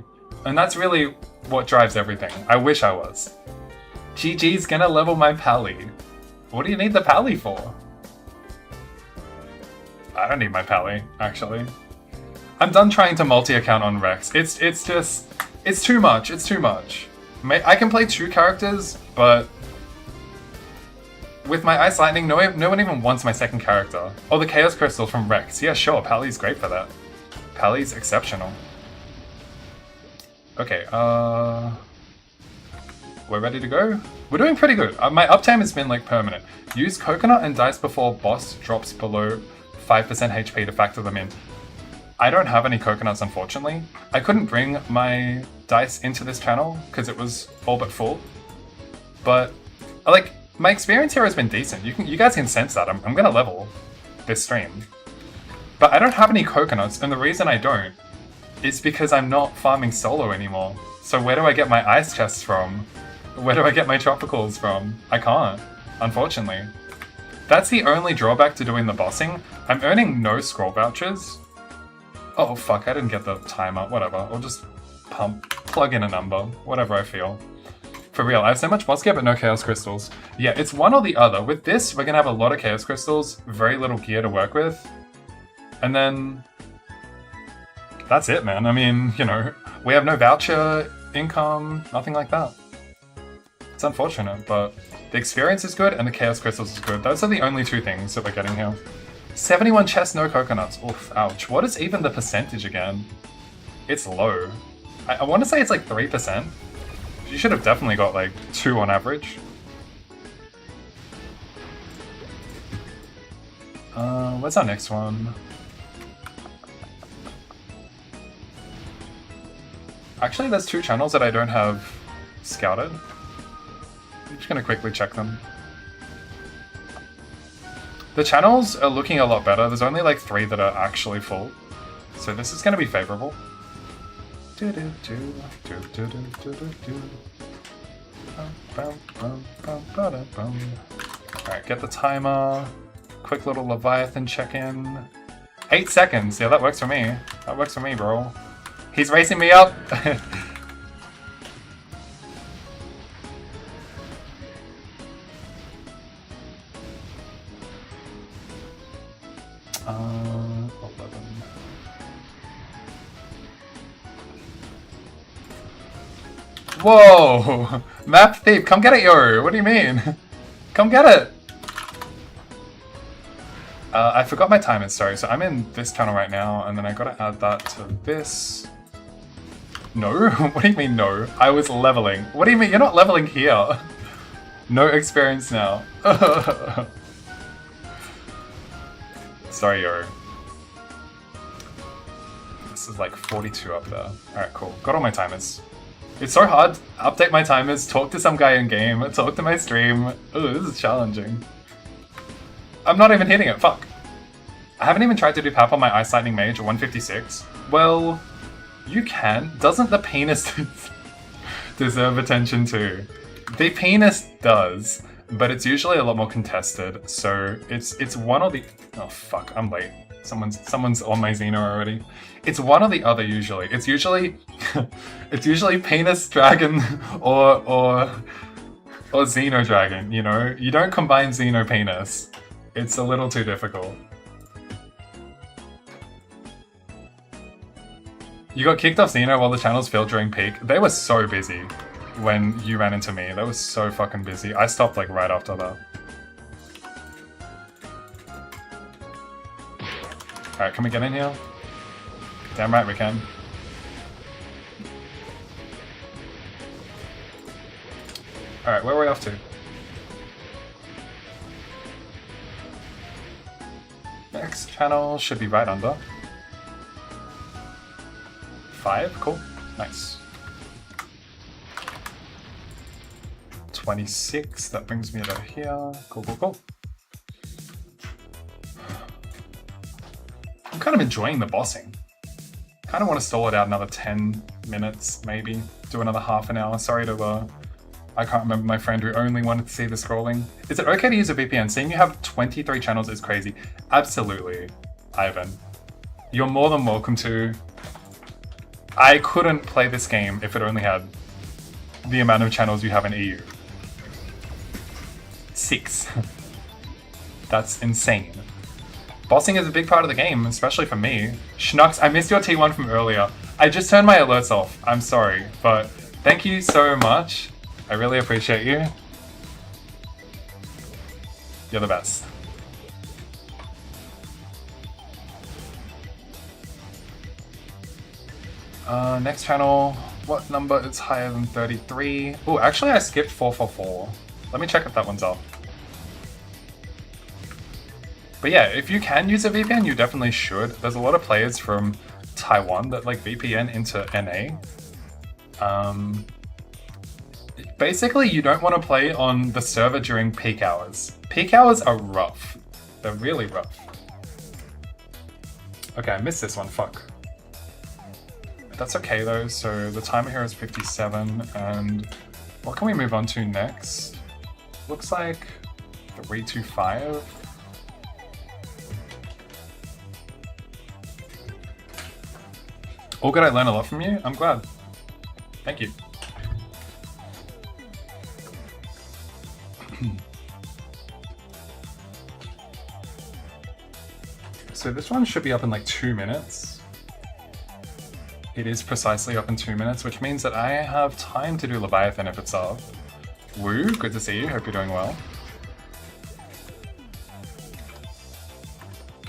And that's really what drives everything. I wish I was. GG's gonna level my Pally. What do you need the Pally for? I don't need my Pally, actually. I'm done trying to multi-account on Rex. It's just... It's too much. It's too much. I can play 2 characters, but... With my Ice Lightning, no one even wants my second character. Oh, the Chaos Crystal from Rex. Yeah, sure, Pally's great for that. Pally's exceptional. Okay, we're ready to go? We're doing pretty good. My uptime has been like permanent. Use coconut and dice before boss drops below 5% HP to factor them in. I don't have any coconuts, unfortunately. I couldn't bring my dice into this channel because it was all but full. But, like, my experience here has been decent. You guys can sense that. I'm gonna level this stream. But I don't have any coconuts, and the reason I don't is because I'm not farming solo anymore. So where do I get my ice chests from? Where do I get my tropicals from? I can't, unfortunately. That's the only drawback to doing the bossing. I'm earning no scroll vouchers. Oh fuck, I didn't get the timer. Whatever, I'll just plug in a number, whatever I feel. For real, I have so much boss gear but no chaos crystals. Yeah, it's one or the other. With this, we're gonna have a lot of chaos crystals, very little gear to work with. And then that's it, man. I mean, you know, we have no voucher income, nothing like that. It's unfortunate, but the experience is good and the chaos crystals is good. Those are the only two things that we're getting here. 71 chests, no coconuts. Oof, ouch. What is even the percentage again? It's low. I want to say it's like 3%. You should have definitely got like 2 on average. Where's our next one? Actually, there's 2 channels that I don't have scouted. I'm just gonna quickly check them. The channels are looking a lot better. There's only like 3 that are actually full. So this is gonna be favorable. Alright, get the timer. Quick little Leviathan check-in. 8 seconds. Yeah, that works for me. That works for me, bro. He's racing me up! Whoa! Map thief, come get it, yo! What do you mean? Come get it! I forgot my timers, sorry. So I'm in this channel right now, and then I gotta add that to this. No? What do you mean no? I was leveling. What do you mean? You're not leveling here. No experience now. Sorry, yo. This is like 42 up there. Alright, cool. Got all my timers. It's so hard to update my timers, talk to some guy in game, talk to my stream. Ooh, this is challenging. I'm not even hitting it, fuck. I haven't even tried to do Pap on my Ice Lightning Mage at 156. Well, you can. Doesn't the penis deserve attention too? The penis does, but it's usually a lot more contested, so it's one or the... Oh fuck, I'm late. Someone's on my Xeno already. It's one or the other usually. It's usually it's usually penis dragon or Xeno dragon, you know? You don't combine Xeno penis. It's a little too difficult. You got kicked off Xeno while the channels filled during peak. They were so busy when you ran into me. They were so fucking busy. I stopped like right after that. Alright, can we get in here? Damn right we can. Alright, where are we off to? Next channel should be right under. 5, cool, nice. 26, that brings me over here. Cool, cool, cool. I'm kind of enjoying the bossing. Kind of want to stall it out another 10 minutes, maybe. Do another half an hour. Sorry to, I can't remember my friend who only wanted to see the scrolling. Is it okay to use a VPN? Seeing you have 23 channels is crazy. Absolutely, Ivan. You're more than welcome to. I couldn't play this game if it only had the amount of channels you have in EU. 6. That's insane. Bossing is a big part of the game, especially for me. Schnucks, I missed your T1 from earlier. I just turned my alerts off. I'm sorry, but thank you so much. I really appreciate you. You're the best. Next channel. What number is higher than 33? Oh, actually I skipped 444. Let me check if that one's up. But yeah, if you can use a VPN, you definitely should. There's a lot of players from Taiwan that like VPN into NA. Basically, you don't want to play on the server during peak hours. Peak hours are rough. They're really rough. Okay, I missed this one, fuck. That's okay though, so the timer here is 57, and what can we move on to next? Looks like 325. All good, I learned a lot from you. I'm glad. Thank you. So this one should be up in like 2 minutes. It is precisely up in 2 minutes, which means that I have time to do Leviathan if it's up. Woo, good to see you. Hope you're doing well.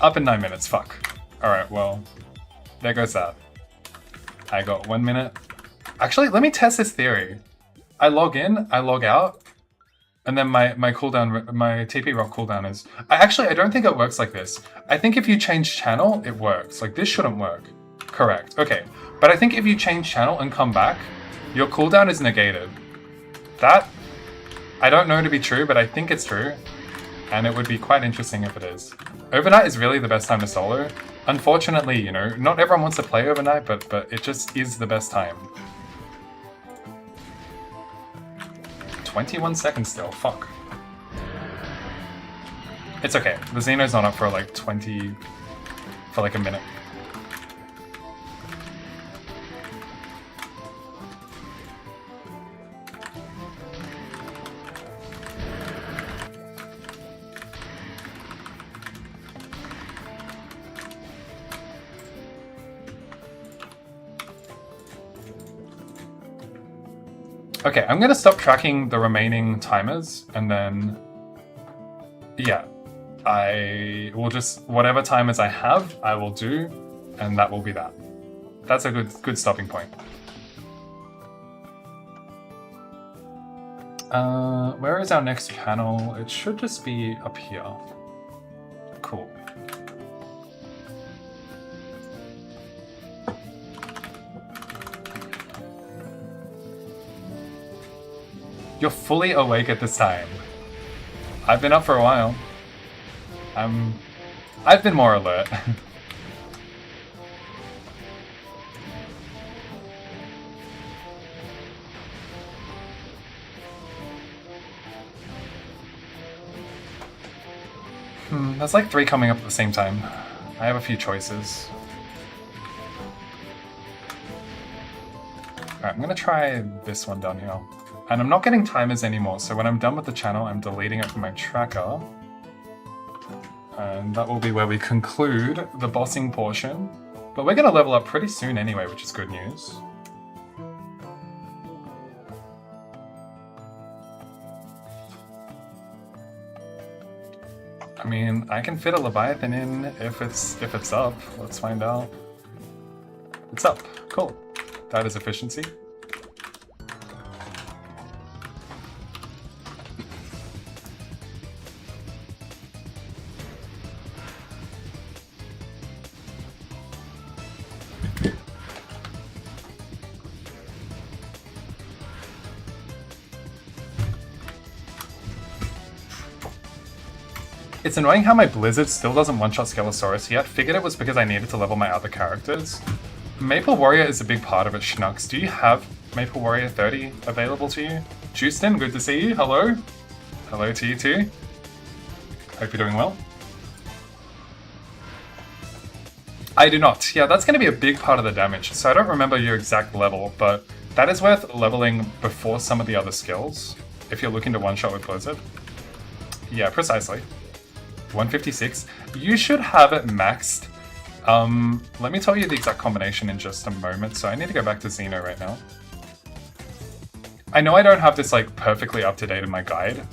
Up in 9 minutes, fuck. Alright, well, there goes that. I got 1 minute. Actually, let me test this theory. I log in, I log out, and then my cooldown, my TP rock cooldown is... I don't think it works like this. I think if you change channel, it works. Like, this shouldn't work. Correct, okay. But I think if you change channel and come back, your cooldown is negated. That, I don't know to be true, but I think it's true. And it would be quite interesting if it is. Overnight is really the best time to solo. Unfortunately, you know, not everyone wants to play overnight, but it just is the best time. 21 seconds still, fuck. It's okay, the Xeno's not up for like a minute. Okay, I'm gonna stop tracking the remaining timers, and then, yeah, I will just, whatever timers I have, I will do, and that will be that. That's a good stopping point. Where is our next panel? It should just be up here. Cool. You're fully awake at this time. I've been up for a while. I've been more alert. There's like 3 coming up at the same time. I have a few choices. Alright, I'm gonna try this one down here. And I'm not getting timers anymore, so when I'm done with the channel, I'm deleting it from my tracker. And that will be where we conclude the bossing portion. But we're gonna level up pretty soon anyway, which is good news. I mean, I can fit a Leviathan in if it's up. Let's find out. It's up. Cool. That is efficiency. It's annoying how my Blizzard still doesn't one-shot Skelosaurus yet. Figured it was because I needed to level my other characters. Maple Warrior is a big part of it, Schnucks. Do you have Maple Warrior 30 available to you? Justin, good to see you. Hello. Hello to you too. Hope you're doing well. I do not. Yeah, that's going to be a big part of the damage. So I don't remember your exact level, but that is worth leveling before some of the other skills, if you're looking to one-shot with Blizzard. Yeah, precisely. 156. You should have it maxed. Let me tell you the exact combination in just a moment, so I need to go back to Xeno right now. I know I don't have this like perfectly up to date in my guide,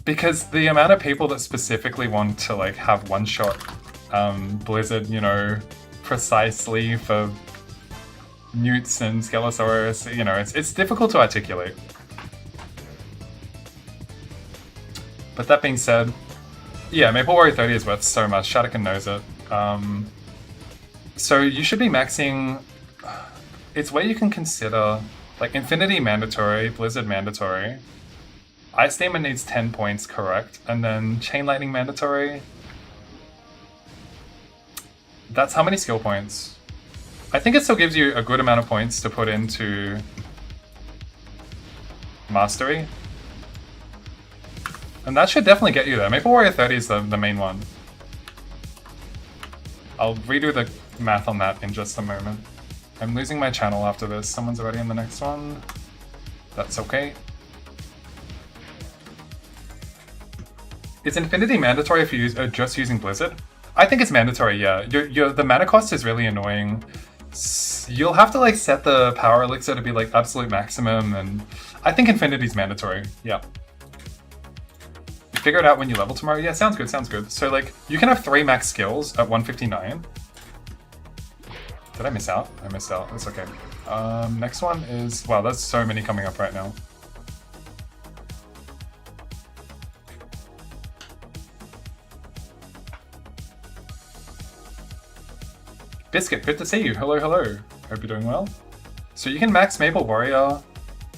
because the amount of people that specifically want to like have one-shot Blizzard, you know, precisely for Newts and Skelosaurus, you know, it's difficult to articulate. But that being said, Yeah, Maple Warrior 30 is worth so much. Shadowkin knows it. So you should be maxing... It's where you can consider... Like, Infinity mandatory, Blizzard mandatory. Ice Demon needs 10 points, correct. And then Chain Lightning mandatory. That's how many skill points? I think it still gives you a good amount of points to put into Mastery. And that should definitely get you there. Maple Warrior 30 is the main one. I'll redo the math on that in just a moment. I'm losing my channel after this. Someone's already in the next one. That's okay. Is Infinity mandatory if you are just using Blizzard? I think it's mandatory, yeah. The mana cost is really annoying. You'll have to like set the power elixir to be like absolute maximum, and I think Infinity's mandatory, yeah. Figure it out when you level tomorrow. Yeah, sounds good, sounds good. So like, you can have 3 max skills at 159. Did I miss out? I missed out, that's okay. Next one is, wow, there's so many coming up right now. Biscuit, good to see you. Hello, hello. Hope you're doing well. So you can max Maple Warrior,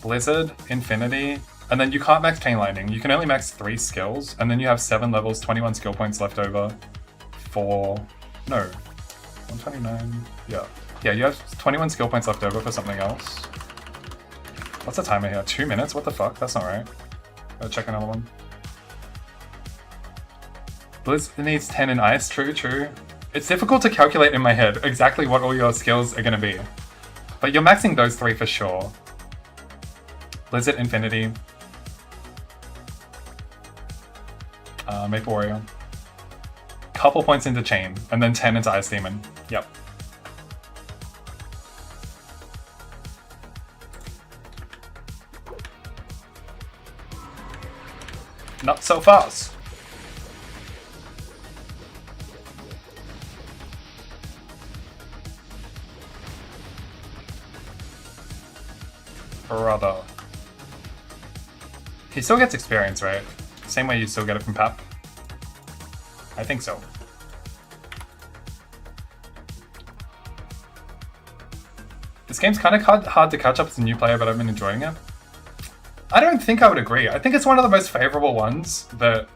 Blizzard, Infinity, and then you can't max Chain Lightning. You can only max 3 skills, and then you have 7 levels, 21 skill points left over for... No. 129... Yeah. Yeah, you have 21 skill points left over for something else. What's the timer here? 2 minutes? What the fuck? That's not right. Gotta check another one. Blizzard needs 10 in ice. True, true. It's difficult to calculate in my head exactly what all your skills are gonna be. But you're maxing those 3 for sure. Blizzard, Infinity. Maple Warrior. Couple points into Chain, and then 10 into Ice Demon. Yep. Not so fast. Brother. He still gets experience, right? Same way you still get it from Pap. I think so. This game's kind of hard to catch up as a new player, but I've been enjoying it. I don't think I would agree. I think it's one of the most favorable ones that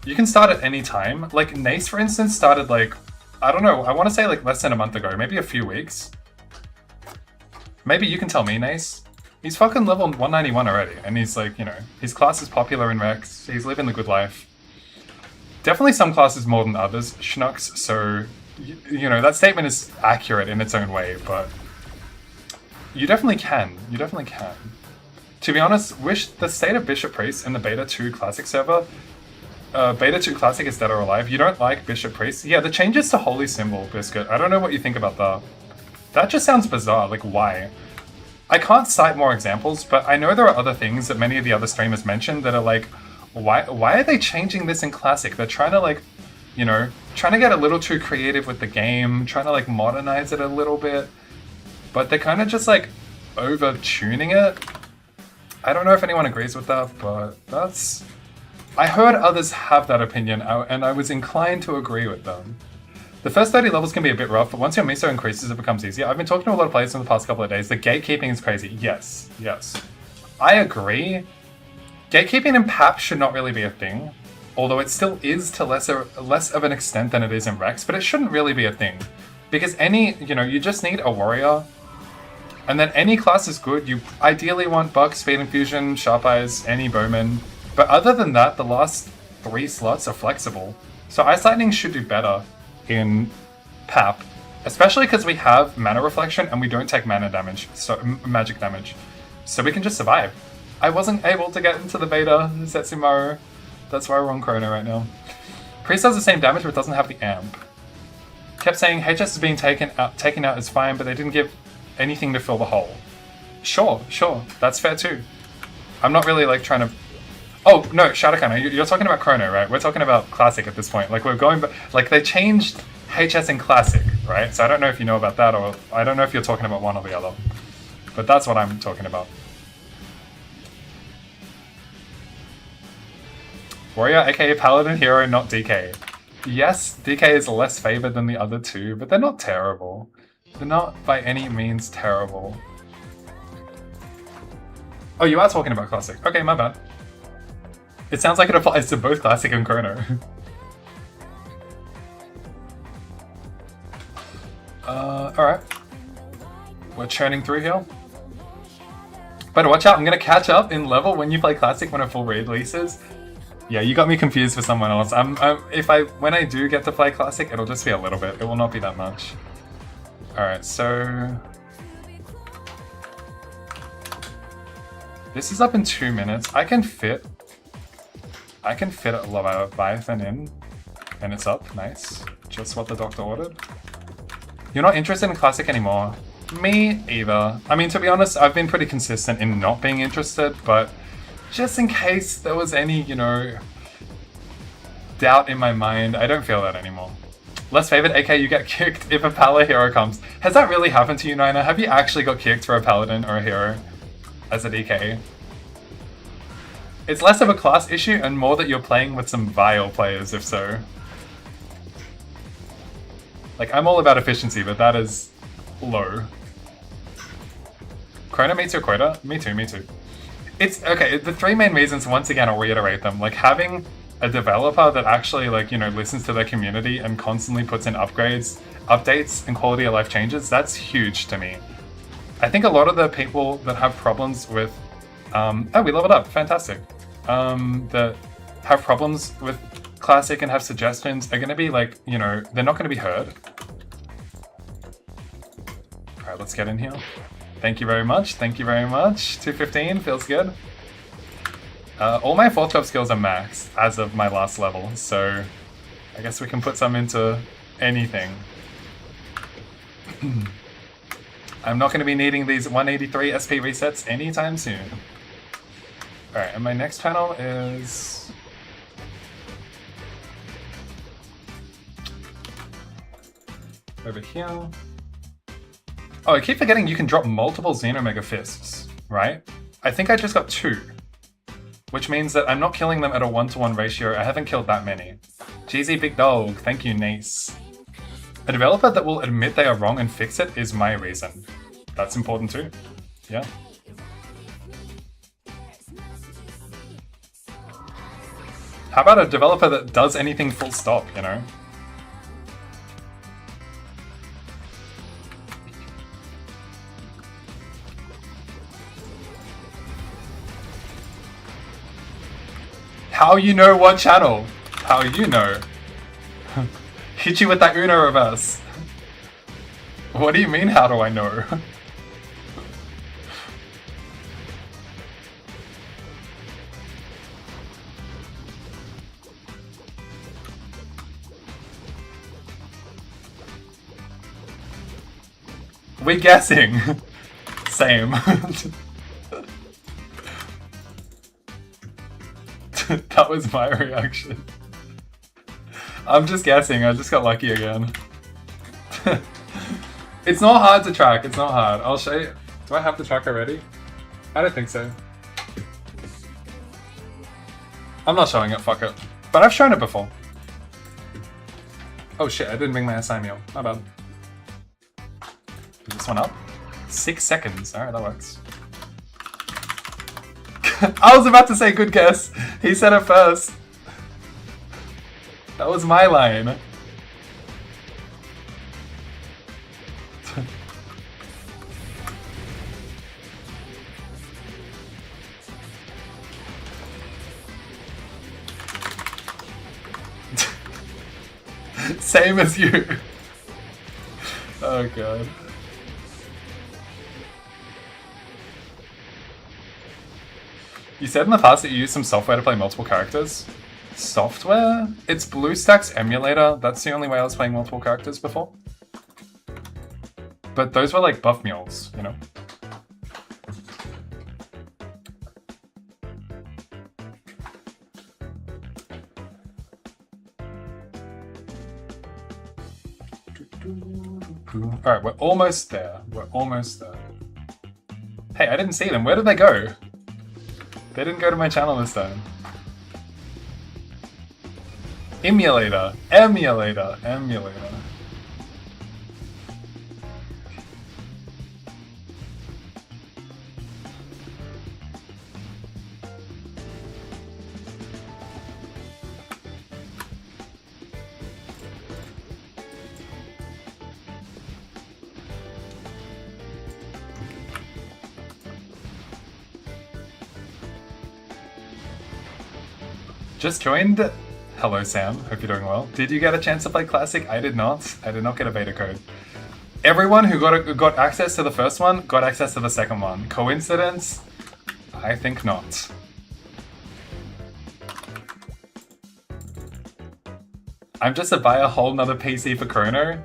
you can start at any time. Like, Nace, for instance, started like, I don't know, I want to say like less than a month ago, maybe a few weeks. Maybe you can tell me, Nace. He's fucking level 191 already, and he's like, you know, his class is popular in Rex, he's living the good life. Definitely some classes more than others, Schnucks, so, you know, that statement is accurate in its own way, but you definitely can. You definitely can. To be honest, wish the state of Bishop Priest in the Beta 2 Classic server, Beta 2 Classic is dead or alive. You don't like Bishop Priest? Yeah, the changes to Holy Symbol, Biscuit. I don't know what you think about that. That just sounds bizarre, like why? I can't cite more examples, but I know there are other things that many of the other streamers mentioned that are like, why are they changing this in Classic? They're trying to like, you know, trying to get a little too creative with the game, trying to like modernize it a little bit, but they're kind of just like over-tuning it. I don't know if anyone agrees with that, but that's... I heard others have that opinion, and I was inclined to agree with them. The first 30 levels can be a bit rough, but once your miso increases, it becomes easier. I've been talking to a lot of players in the past couple of days. The gatekeeping is crazy. Yes, yes. I agree. Gatekeeping in PAP should not really be a thing, although it still is to less of an extent than it is in Rex, but it shouldn't really be a thing. Because you just need a warrior, and then any class is good. You ideally want Buck, Speed Infusion, Sharp Eyes, any Bowman, but other than that, the last 3 slots are flexible. So Ice Lightning should do better in PAP, especially because we have mana reflection and we don't take mana damage, so magic damage, so we can just survive. I wasn't able to get into the beta Setsumaru. That's why we're on Chrono right now. Priest does the same damage but doesn't have the amp. Kept saying HS is being taken out is fine, but they didn't give anything to fill the hole. Sure, that's fair too. I'm not really like trying to... Oh, no, Shadowkana, you're talking about Chrono, right? We're talking about Classic at this point. Like, we're going back... Like, they changed HS in Classic, right? So I don't know if you know about that, or I don't know if you're talking about one or the other. But that's what I'm talking about. Warrior, aka Paladin Hero, not DK. Yes, DK is less favored than the other two, but they're not terrible. They're not by any means terrible. Oh, you are talking about Classic. Okay, my bad. It sounds like it applies to both Classic and Chrono. Alright. We're churning through here. But watch out, I'm gonna catch up in level when you play Classic when a full raid releases. Yeah, you got me confused for someone else. When I do get to play Classic, it'll just be a little bit. It will not be that much. Alright, so... This is up in 2 minutes. I can fit a Leviathan in, and it's up. Nice. Just what the doctor ordered. You're not interested in Classic anymore. Me either. I mean, to be honest, I've been pretty consistent in not being interested, but just in case there was any, you know, doubt in my mind, I don't feel that anymore. Less favored, aka you get kicked if a Pala hero comes. Has that really happened to you, Nina? Have you actually got kicked for a Paladin or a hero as a DK? It's less of a class issue and more that you're playing with some vile players, if so. Like, I'm all about efficiency, but that is low. Chrono meets your quota? Me too, me too. It's, okay, the three main reasons, once again, I'll reiterate them. Like, having a developer that actually, like, you know, listens to their community and constantly puts in upgrades, updates, and quality of life changes, that's huge to me. I think a lot of the people that have problems with, oh, we leveled up, fantastic. That have problems with Classic and have suggestions are going to be like, you know, they're not going to be heard. Alright, let's get in here. Thank you very much, thank you very much. 215, feels good. All my 4th job skills are maxed as of my last level, so I guess we can put some into anything. I'm not going to be needing these 183 SP resets anytime soon. Alright, and my next panel is... over here. Oh, I keep forgetting you can drop multiple Xenomega Fists, right? I think I just got 2. Which means that I'm not killing them at a 1-to-1 ratio. I haven't killed that many. GZ Big Dog, thank you, nice. A developer that will admit they are wrong and fix it is my reason. That's important too. Yeah. How about a developer that does anything full stop, you know? How you know what channel? How you know? Hit you with that Uno reverse. What do you mean, how do I know? We're guessing. Same. That was my reaction. I'm just guessing, I just got lucky again. It's not hard to track, it's not hard. I'll show you. Do I have the track already? I don't think so. I'm not showing it, fuck it. But I've shown it before. Oh shit, I didn't bring my SI meal. My bad. Is this one up? 6 seconds. Alright, that works. I was about to say good guess. He said it first. That was my line. Same as you. Oh god. You said in the past that you used some software to play multiple characters. Software? It's BlueStacks emulator. That's the only way I was playing multiple characters before. But those were like buff mules, you know? Alright, we're almost there. We're almost there. Hey, I didn't see them. Where did they go? They didn't go to my channel this time. Emulator. Emulator. Emulator. Just joined. Hello, Sam. Hope you're doing well. Did you get a chance to play Classic? I did not. I did not get a beta code. Everyone who got access to the first one got access to the second one. Coincidence? I think not. I'm just to buy a whole nother PC for Chrono.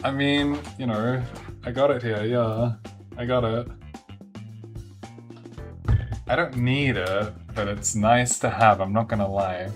I mean, you know, I got it here, yeah. I got it. I don't need it, but it's nice to have, I'm not gonna lie.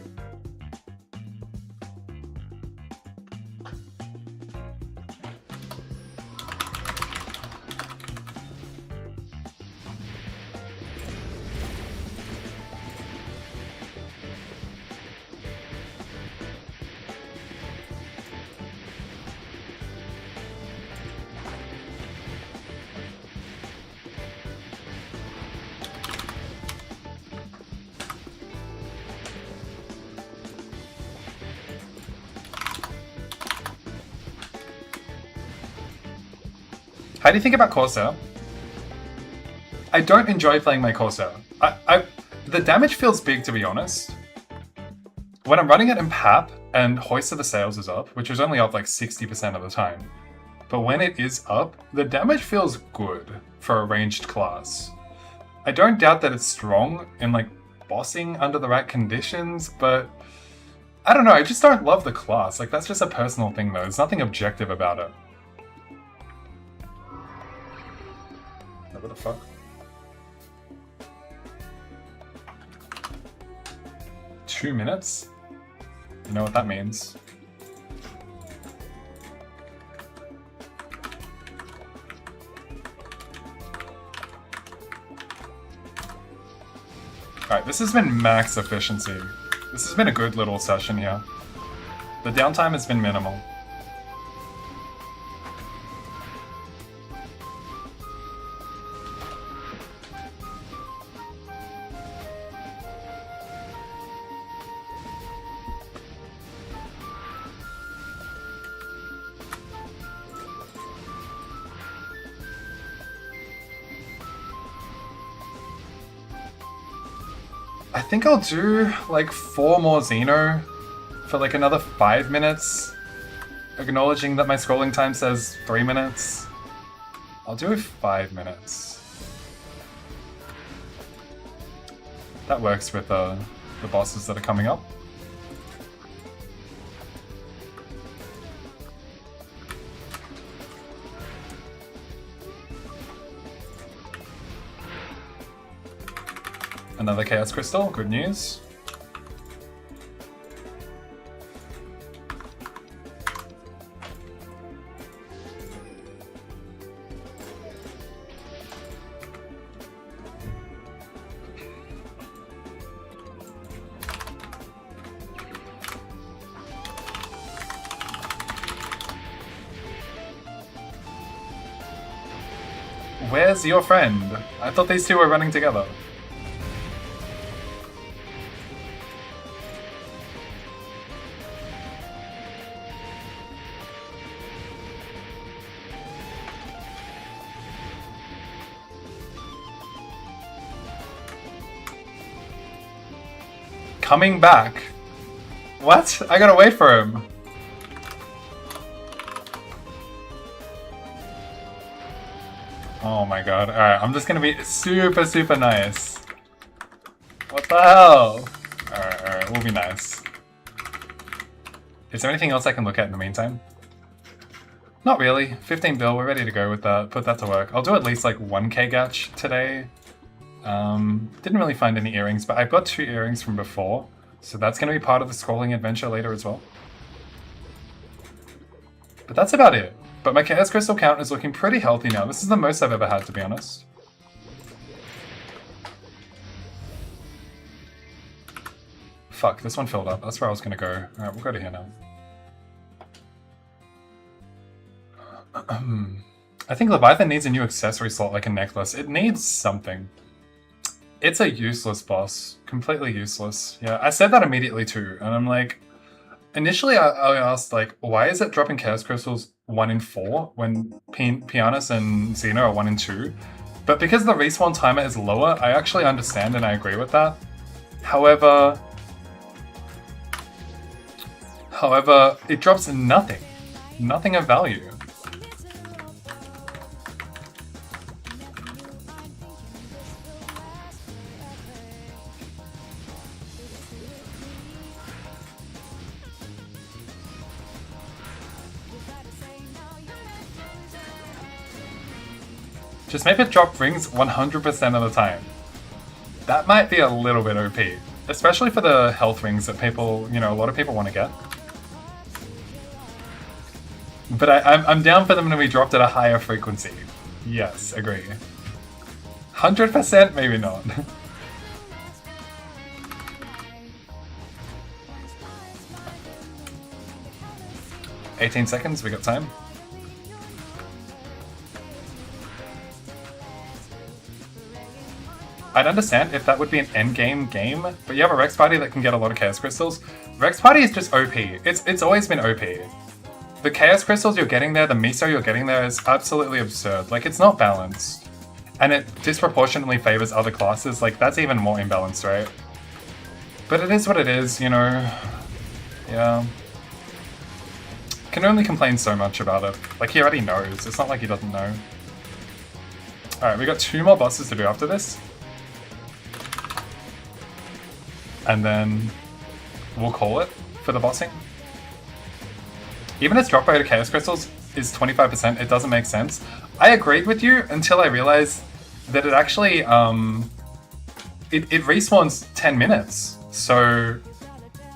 How do you think about Corsair? I don't enjoy playing my Corsair. The damage feels big, to be honest. When I'm running it in PAP and Hoist of the Sails is up, which is only up like 60% of the time, but when it is up, the damage feels good for a ranged class. I don't doubt that it's strong in like bossing under the right conditions, but I don't know, I just don't love the class. Like, that's just a personal thing though, there's nothing objective about it. What the fuck? 2 minutes? You know what that means. Alright, this has been max efficiency. This has been a good little session here. The downtime has been minimal. I think I'll do like 4 more Xeno for like another 5 minutes, acknowledging that my scrolling time says 3 minutes. I'll do 5 minutes. That works with the bosses that are coming up. Another Chaos Crystal, good news. Where's your friend? I thought these two were running together. Coming back? What? I gotta wait for him. Oh my god. Alright, I'm just gonna be super, super nice. What the hell? Alright, we'll be nice. Is there anything else I can look at in the meantime? Not really. 15 bill, we're ready to go with that. Put that to work. I'll do at least like 1k gatch today. Didn't really find any earrings, but I've got 2 earrings from before, so that's going to be part of the scrolling adventure later as well. But that's about it. But my Chaos Crystal count is looking pretty healthy now. This is the most I've ever had, to be honest. fuck, this one filled up. That's where I was gonna go. Alright, we'll go to here now. I think Leviathan needs a new accessory slot, like a necklace. It needs something. It's a useless boss. Completely useless. Yeah, I said that immediately too, and I'm like... Initially, I asked, like, why is it dropping Chaos Crystals 1 in 4 when Pianus and Xena are 1 in 2? But because the respawn timer is lower, I actually understand and I agree with that. However, it drops nothing. Nothing of value. Just make it drop rings 100% of the time. That might be a little bit OP. Especially for the health rings that people, you know, a lot of people want to get. But I'm down for them to be dropped at a higher frequency. Yes, agree. 100%? Maybe not. $18 seconds, we got time. I'd understand if that would be an endgame game, but you have a Rex Party that can get a lot of Chaos Crystals. Rex Party is just OP. It's always been OP. The Chaos Crystals you're getting there, the miso you're getting there is absolutely absurd. Like, it's not balanced. And it disproportionately favors other classes. Like, that's even more imbalanced, right? But it is what it is, you know. Yeah. Can only complain so much about it. Like, he already knows. It's not like he doesn't know. Alright, we got 2 more bosses to do after this. And then we'll call it for the bossing. Even its drop rate of Chaos Crystals is 25%, it doesn't make sense. I agreed with you until I realized that it actually, it respawns 10 minutes. So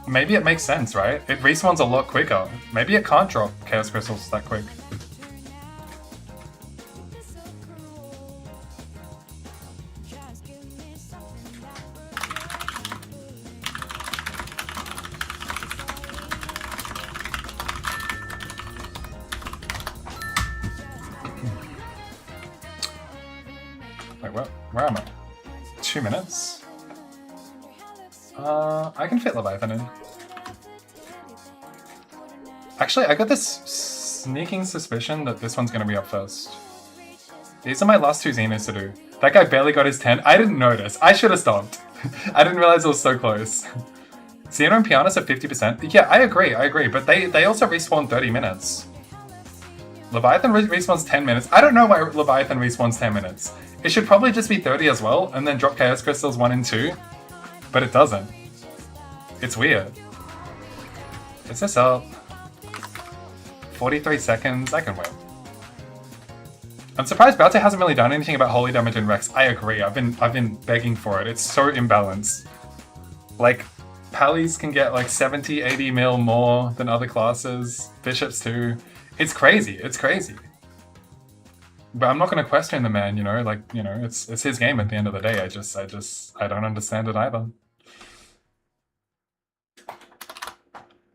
maybe it makes sense, right? It respawns a lot quicker. Maybe it can't drop Chaos Crystals that quick. Where am I? 2 minutes? I can fit Leviathan in. Actually, I got this sneaking suspicion that this one's gonna be up first. These are my last 2 Xenos to do. That guy barely got his 10. I didn't notice. I should have stopped. I didn't realize it was so close. Xeno and Pianus at 50%. Yeah, I agree. But they also respawn 30 minutes. Leviathan respawns 10 minutes. I don't know why Leviathan respawns 10 minutes. It should probably just be 30 as well, and then drop Chaos Crystals 1 and 2. But it doesn't. It's weird. Is this up? 43 seconds, I can wait. I'm surprised Baute hasn't really done anything about holy damage in Rex. I agree, I've been begging for it. It's so imbalanced. Like, Pallies can get like 70, 80 mil more than other classes. Bishops too. It's crazy, it's crazy. But I'm not going to question the man, you know, like, you know, it's his game at the end of the day. I don't understand it either.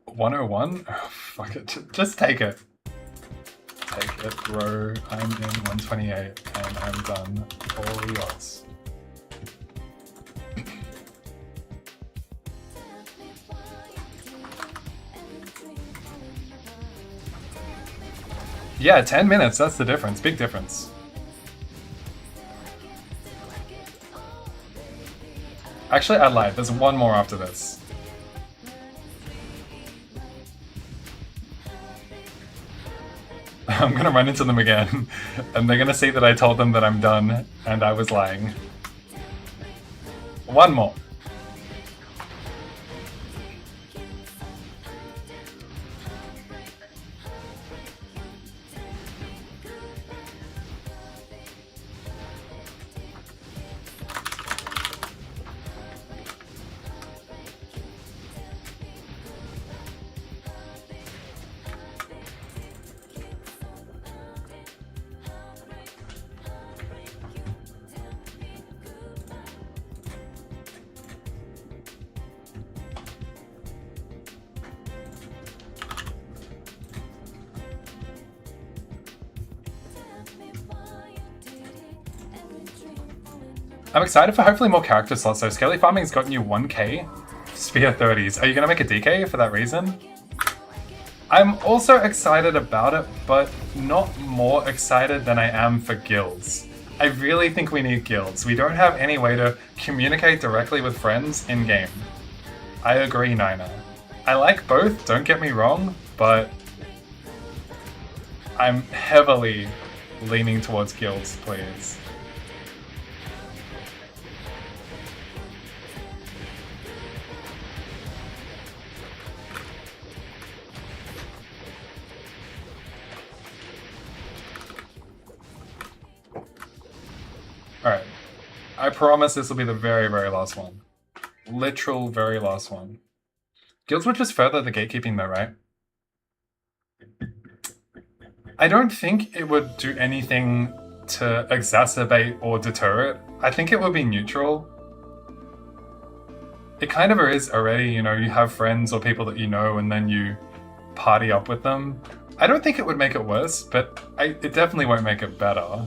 101? Oh, fuck it, just take it. Take it, bro. I'm in 128 and I'm done. All yours. Yeah, 10 minutes, that's the difference. Big difference. Actually, I lied. There's one more after this. I'm gonna run into them again, and they're gonna see that I told them that I'm done, and I was lying. One more. I'm excited for hopefully more character slots, though. Scaly Farming's gotten you 1k. Spear 30s. Are you gonna make a DK for that reason? I'm also excited about it, but not more excited than I am for guilds. I really think we need guilds. We don't have any way to communicate directly with friends in-game. I agree, Nina. I like both, don't get me wrong, but I'm heavily leaning towards guilds, please. Alright. I promise this will be the very, very last one. Literal very last one. Guilds would just further the gatekeeping though, right? I don't think it would do anything to exacerbate or deter it. I think it would be neutral. It kind of is already, you know, you have friends or people that you know and then you party up with them. I don't think it would make it worse, but it definitely won't make it better.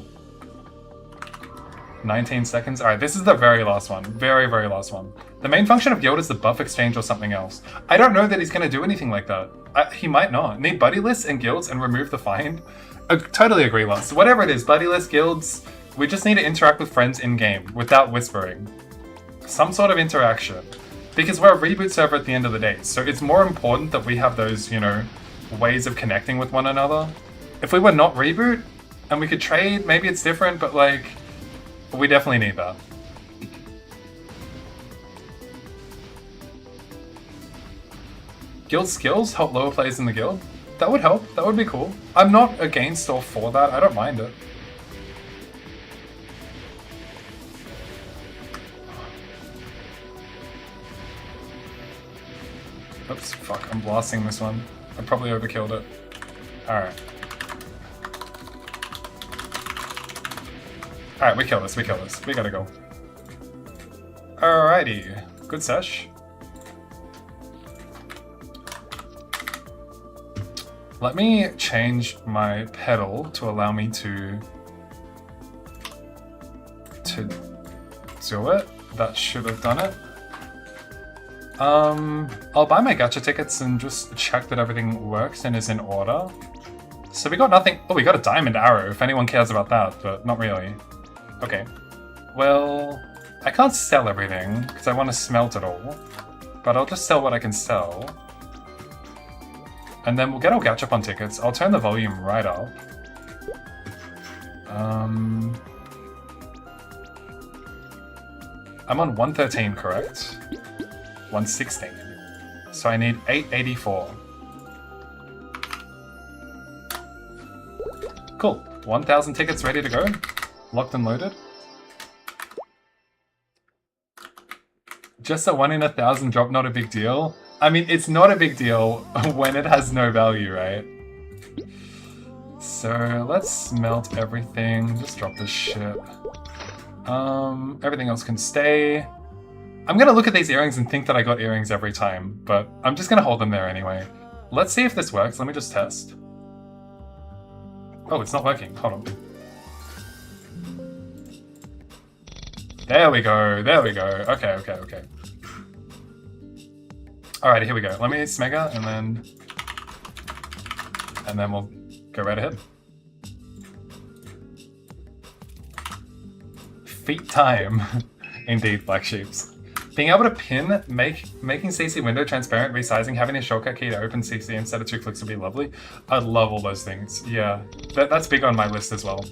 19 seconds. Alright, this is the very last one. Very, very last one. The main function of guild is the buff exchange or something else. I don't know that he's going to do anything like that. He might not. Need buddy lists and guilds and remove the find? I totally agree, Lance. Whatever it is, buddy lists, guilds, we just need to interact with friends in-game without whispering. Some sort of interaction. Because we're a reboot server at the end of the day, so it's more important that we have those, you know, ways of connecting with one another. If we were not reboot, and we could trade, maybe it's different, but like, we definitely need that. Guild skills help lower players in the guild? That would help, that would be cool. I'm not against or for that, I don't mind it. Oops, fuck, I'm blasting this one. I probably overkilled it. Alright. Alright, we kill this, we gotta go. Alrighty, good sesh. Let me change my pedal to allow me to do it. That should have done it. I'll buy my gacha tickets and just check that everything works and is in order. So we got nothing. Oh, we got a diamond arrow, if anyone cares about that, but not really. Okay. Well, I can't sell everything, because I want to smelt it all. But I'll just sell what I can sell. And then we'll get our gachapon tickets. I'll turn the volume right up. I'm on 113, correct? 116. So I need 884. Cool. 1,000 tickets ready to go. Locked and loaded. Just a 1 in 1,000 drop, not a big deal. I mean, it's not a big deal when it has no value, right? So let's smelt everything. Just drop this shit. Everything else can stay. I'm gonna look at these earrings and think that I got earrings every time, but I'm just gonna hold them there anyway. Let's see if this works. Let me just test. Oh, it's not working. Hold on. There we go. There we go. Okay, okay, okay. Alrighty, here we go. Let me smega and then we'll go right ahead. Feet time. Indeed, black sheeps. Being able to pin, making CC window transparent, resizing, having a shortcut key to open CC instead of 2 clicks would be lovely. I'd love all those things. Yeah, that's big on my list as well.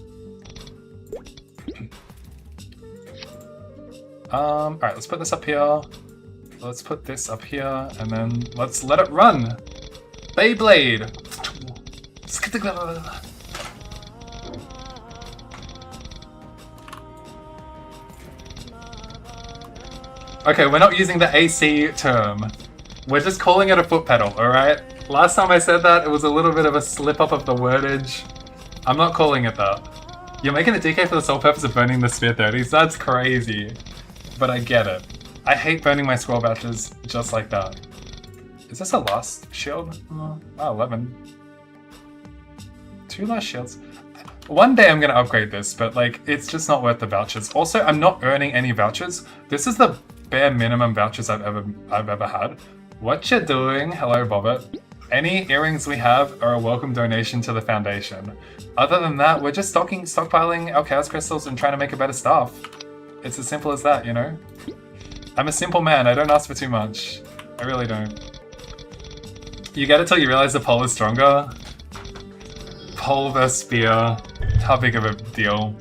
Alright, let's put this up here. Let's put this up here, and then let's let it run! Beyblade! Okay, we're not using the AC term. We're just calling it a foot pedal, alright? Last time I said that, it was a little bit of a slip up of the wordage. I'm not calling it that. You're making a DK for the sole purpose of burning the Spear 30s? That's crazy. But I get it. I hate burning my scroll batches just like that. Is this a last shield? Oh, 11. 2 last shields. One day I'm gonna upgrade this, but like, it's just not worth the vouchers. Also, I'm not earning any vouchers. This is the bare minimum vouchers I've ever had. What you doing? Hello, Bobbit. Any earrings we have are a welcome donation to the foundation. Other than that, we're just stockpiling our chaos crystals and trying to make a better stuff. It's as simple as that, you know? I'm a simple man, I don't ask for too much. I really don't. You get it till you realize the pole is stronger. Pole versus spear. How big of a deal?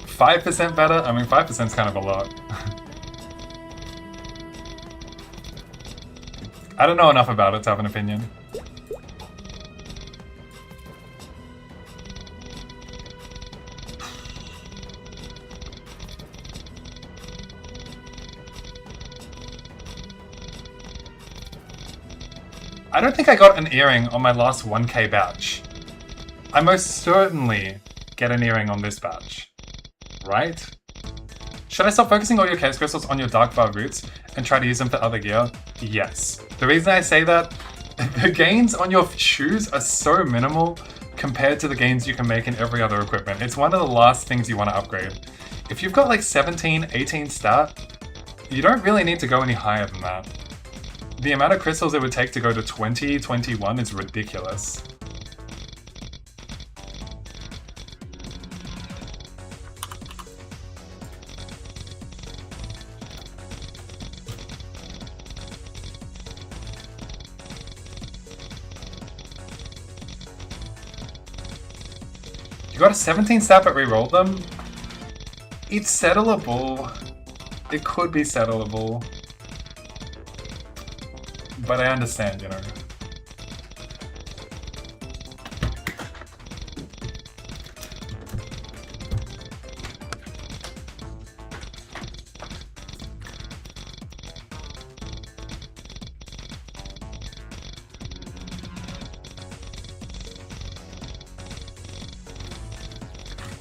%5 better? I mean, 5% is kind of a lot. I don't know enough about it to have an opinion. I don't think I got an earring on my last 1k batch. I most certainly get an earring on this batch. Right? Should I stop focusing all your chaos crystals on your dark bar roots and try to use them for other gear? Yes. The reason I say that, the gains on your shoes are so minimal compared to the gains you can make in every other equipment. It's one of the last things you want to upgrade. If you've got like 17, 18 stat, you don't really need to go any higher than that. The amount of crystals it would take to go to 20, 21 is ridiculous. You got a 17 stat but rerolled them? It's settleable. It could be settleable. But I understand, you know.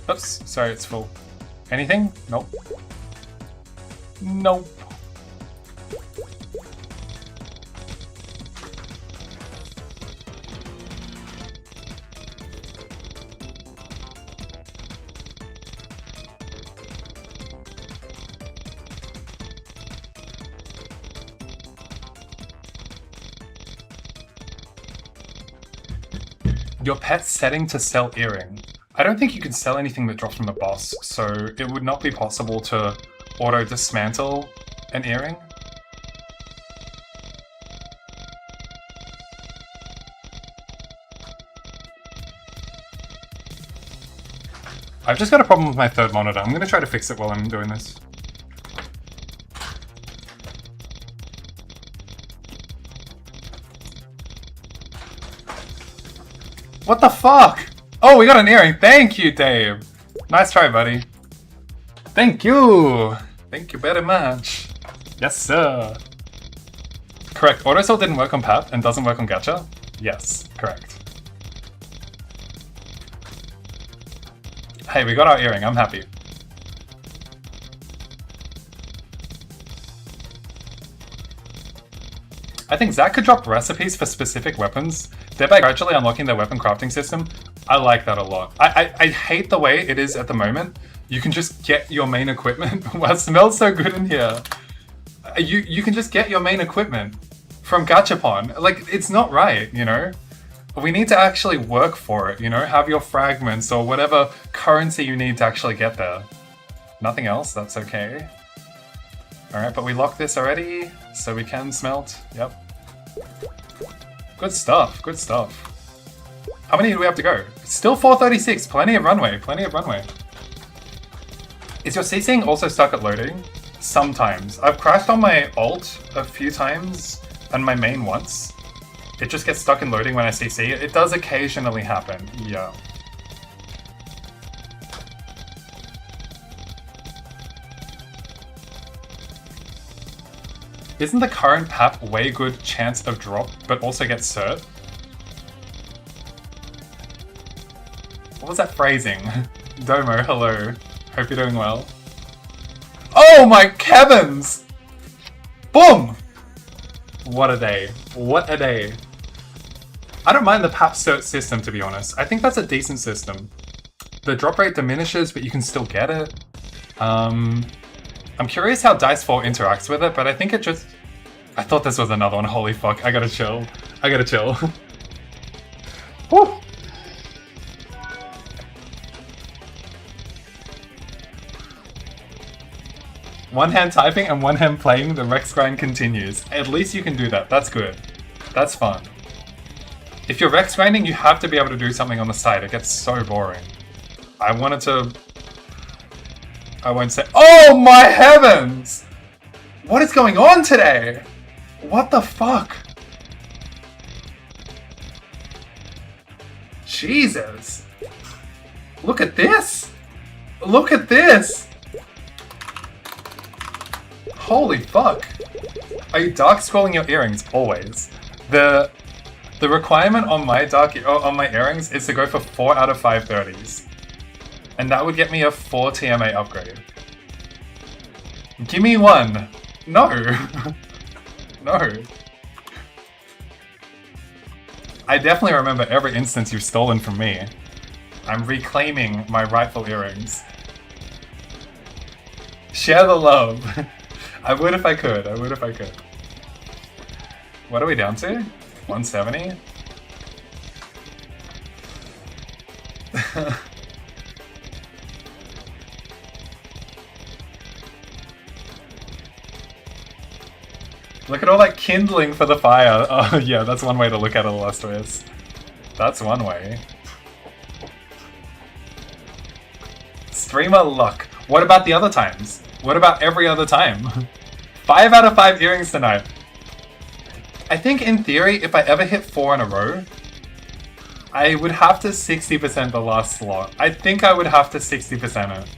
Oops, sorry, it's full. Anything? Nope. Nope. Your pet's setting to sell earring. I don't think you can sell anything that drops from the boss, so it would not be possible to auto-dismantle an earring. I've just got a problem with my third monitor. I'm going to try to fix it while I'm doing this. What the fuck? Oh, we got an earring. Thank you, Dave. Nice try, buddy. Thank you. Thank you very much. Yes, sir. Correct. Autosell didn't work on Pap and doesn't work on Gacha? Yes, correct. Hey, we got our earring. I'm happy. I think Zach could drop recipes for specific weapons, thereby gradually unlocking their weapon crafting system. I like that a lot. I hate the way it is at the moment. You can just get your main equipment. Wow, it smells so good in here. You can just get your main equipment from Gachapon. Like, it's not right, you know? We need to actually work for it, you know? Have your fragments or whatever currency you need to actually get there. Nothing else, that's okay. Alright, but we locked this already, so we can smelt. Yep. Good stuff, good stuff. How many do we have to go? Still 436, plenty of runway, plenty of runway. Is your CCing also stuck at loading? Sometimes. I've crashed on my ult a few times, and my main once. It just gets stuck in loading when I CC. It does occasionally happen, yeah. Isn't the current Pap way good chance of drop, but also get cert? What was that phrasing? Domo, hello. Hope you're doing well. Oh my heavens! Boom! What a day. What a day. I don't mind the PAP cert system, to be honest. I think that's a decent system. The drop rate diminishes, but you can still get it. I'm curious how Dice4 interacts with it, but I think it just... I thought this was another one. Holy fuck, I gotta chill. I gotta chill. Woo! One hand typing and one hand playing, the Rex grind continues. At least you can do that. That's good. That's fun. If you're Rex grinding, you have to be able to do something on the side. It gets so boring. I wanted to... I won't say... Oh my heavens! What is going on today? What the fuck? Jesus. Look at this. Look at this. Holy fuck. Are you dark scrolling your earrings? Always. The requirement on my earrings is to go for 4 out of 5 30s. And that would get me a 4 TMA upgrade. Give me one. No. No. I definitely remember every instance you've stolen from me. I'm reclaiming my rightful earrings. Share the love. I would if I could. I would if I could. What are we down to? 170? Look at all that kindling for the fire. Oh yeah, that's one way to look at it, Illustrious. That's one way. Streamer luck. What about the other times? What about every other time? 5 out of 5 earrings tonight. I think in theory, if I ever hit 4 in a row, I would have to 60% the last slot. I think I would have to 60% it.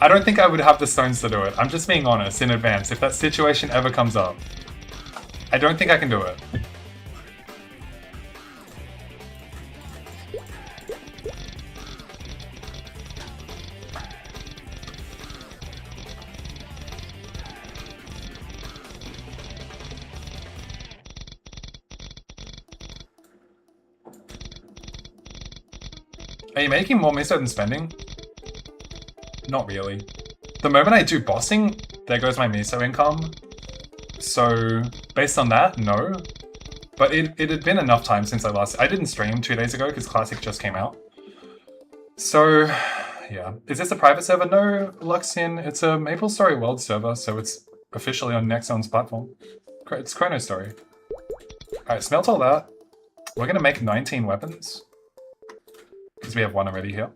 I don't think I would have the stones to do it. I'm just being honest in advance. If that situation ever comes up, I don't think I can do it. Are you making more miso than spending? Not really. The moment I do bossing, there goes my miso income. So, based on that, no. But it had been enough time since I didn't stream 2 days ago because Classic just came out. So, yeah. Is this a private server? No, Luxian. It's a MapleStory World server, so it's officially on Nexon's platform. It's Chronostory. Alright, smelt all that. We're gonna make 19 weapons. Because we have one already here.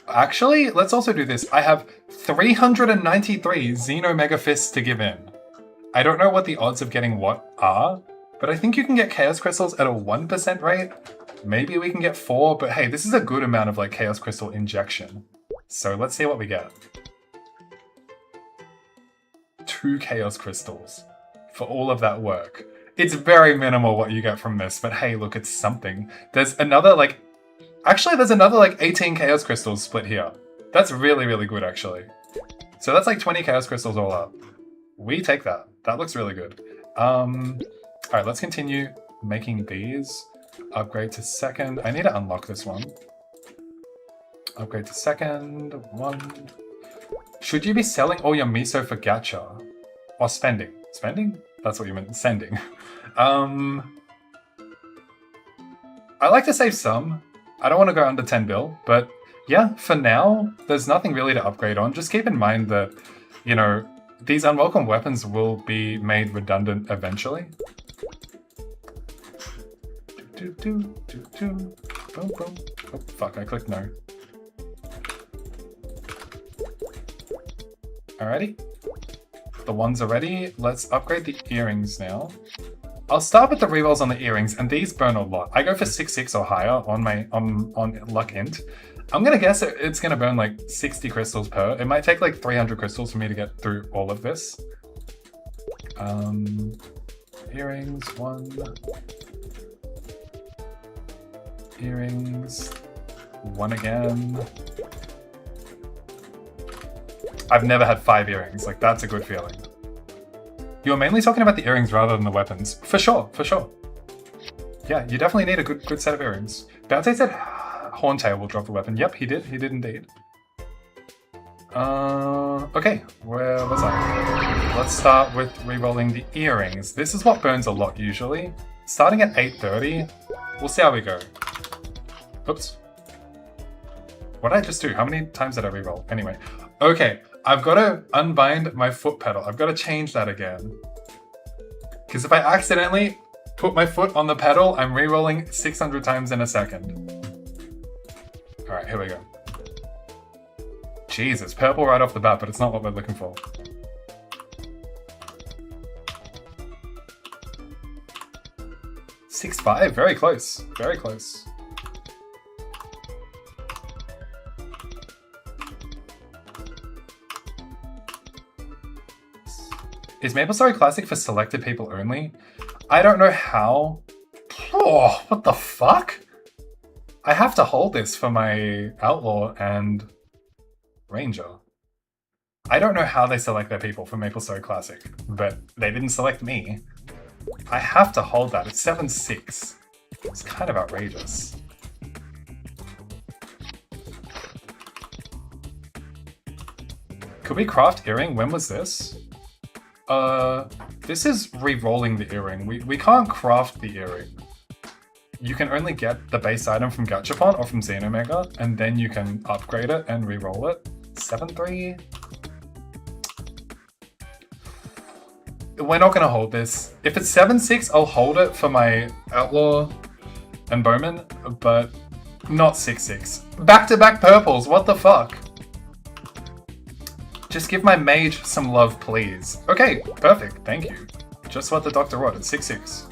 Actually, let's also do this. I have 393 Xeno Fists to give in. I don't know what the odds of getting what are, but I think you can get Chaos Crystals at a 1% rate. Maybe we can get 4, but hey, this is a good amount of like Chaos Crystal injection. So let's see what we get. 2 Chaos Crystals for all of that work. It's very minimal what you get from this, but hey, look, it's something. There's another like 18 Chaos Crystals split here. That's really, really good actually. So that's like 20 Chaos Crystals all up. We take that. That looks really good. Alright, let's continue making these. Upgrade to second. I need to unlock this one. Upgrade to second. 1. Should you be selling all your miso for gacha? Or spending? Spending? That's what you meant. Sending. I like to save some. I don't want to go under 10 bill, but yeah, for now, there's nothing really to upgrade on. Just keep in mind that, you know, these unwelcome weapons will be made redundant eventually. Boom, boom. Oh, fuck, I clicked no. Alrighty. The ones are ready. Let's upgrade the earrings now. I'll start with the rerolls on the earrings, and these burn a lot. I go for 6/6 or higher on my on luck int. I'm gonna guess it's gonna burn like 60 crystals per. It might take like 300 crystals for me to get through all of this. Earrings 1. Earrings. One again. I've never had 5 earrings. Like, that's a good feeling. You're mainly talking about the earrings rather than the weapons. For sure, for sure. Yeah, you definitely need a good set of earrings. Bounty said Horntail will drop the weapon. Yep, he did indeed. Okay, where was I? Let's start with re-rolling the earrings. This is what burns a lot usually. Starting at 8:30, we'll see how we go. Oops. What did I just do? How many times did I re-roll? Anyway, okay, I've got to unbind my foot pedal. I've got to change that again. Because if I accidentally put my foot on the pedal, I'm re-rolling 600 times in a second. All right, here we go. Jesus, purple right off the bat, but it's not what we're looking for. $6.5, very close, very close. Is MapleStory Classic for selected people only? I don't know how. Oh, what the fuck? I have to hold this for my Outlaw and Ranger. I don't know how they select their people for MapleStory Classic, but they didn't select me. I have to hold that. It's 7.6. It's kind of outrageous. Could we craft earring? When was this? This is re-rolling the earring. We can't craft the earring. You can only get the base item from Gachapon or from Xenomega, and then you can upgrade it and re-roll it. 7.3? We're not gonna hold this. If it's 7.6, I'll hold it for my Outlaw and Bowman, but not 6.6. Back-to-back purples, what the fuck? Just give my mage some love, please. Okay, perfect, thank you. Just what the doctor wanted, 6.6.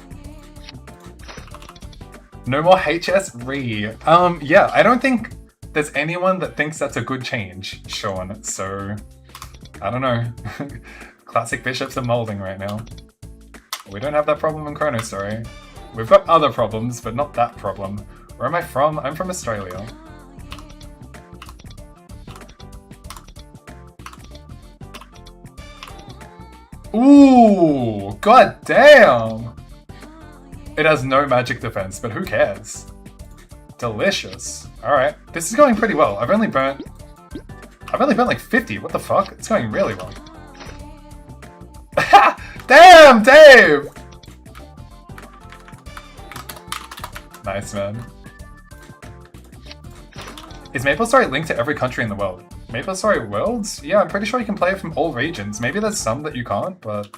No more HS Re. Yeah, I don't think there's anyone that thinks that's a good change, Sean, so I don't know. Classic bishops are molding right now. We don't have that problem in Chronostory. We've got other problems, but not that problem. Where am I from? I'm from Australia. Ooh, god damn! It has no magic defense, but who cares? Delicious. Alright, this is going pretty well. I've only burnt like 50, what the fuck? It's going really well. Damn, Dave! Nice, man. Is MapleStory linked to every country in the world? MapleStory Worlds? Yeah, I'm pretty sure you can play it from all regions. Maybe there's some that you can't, but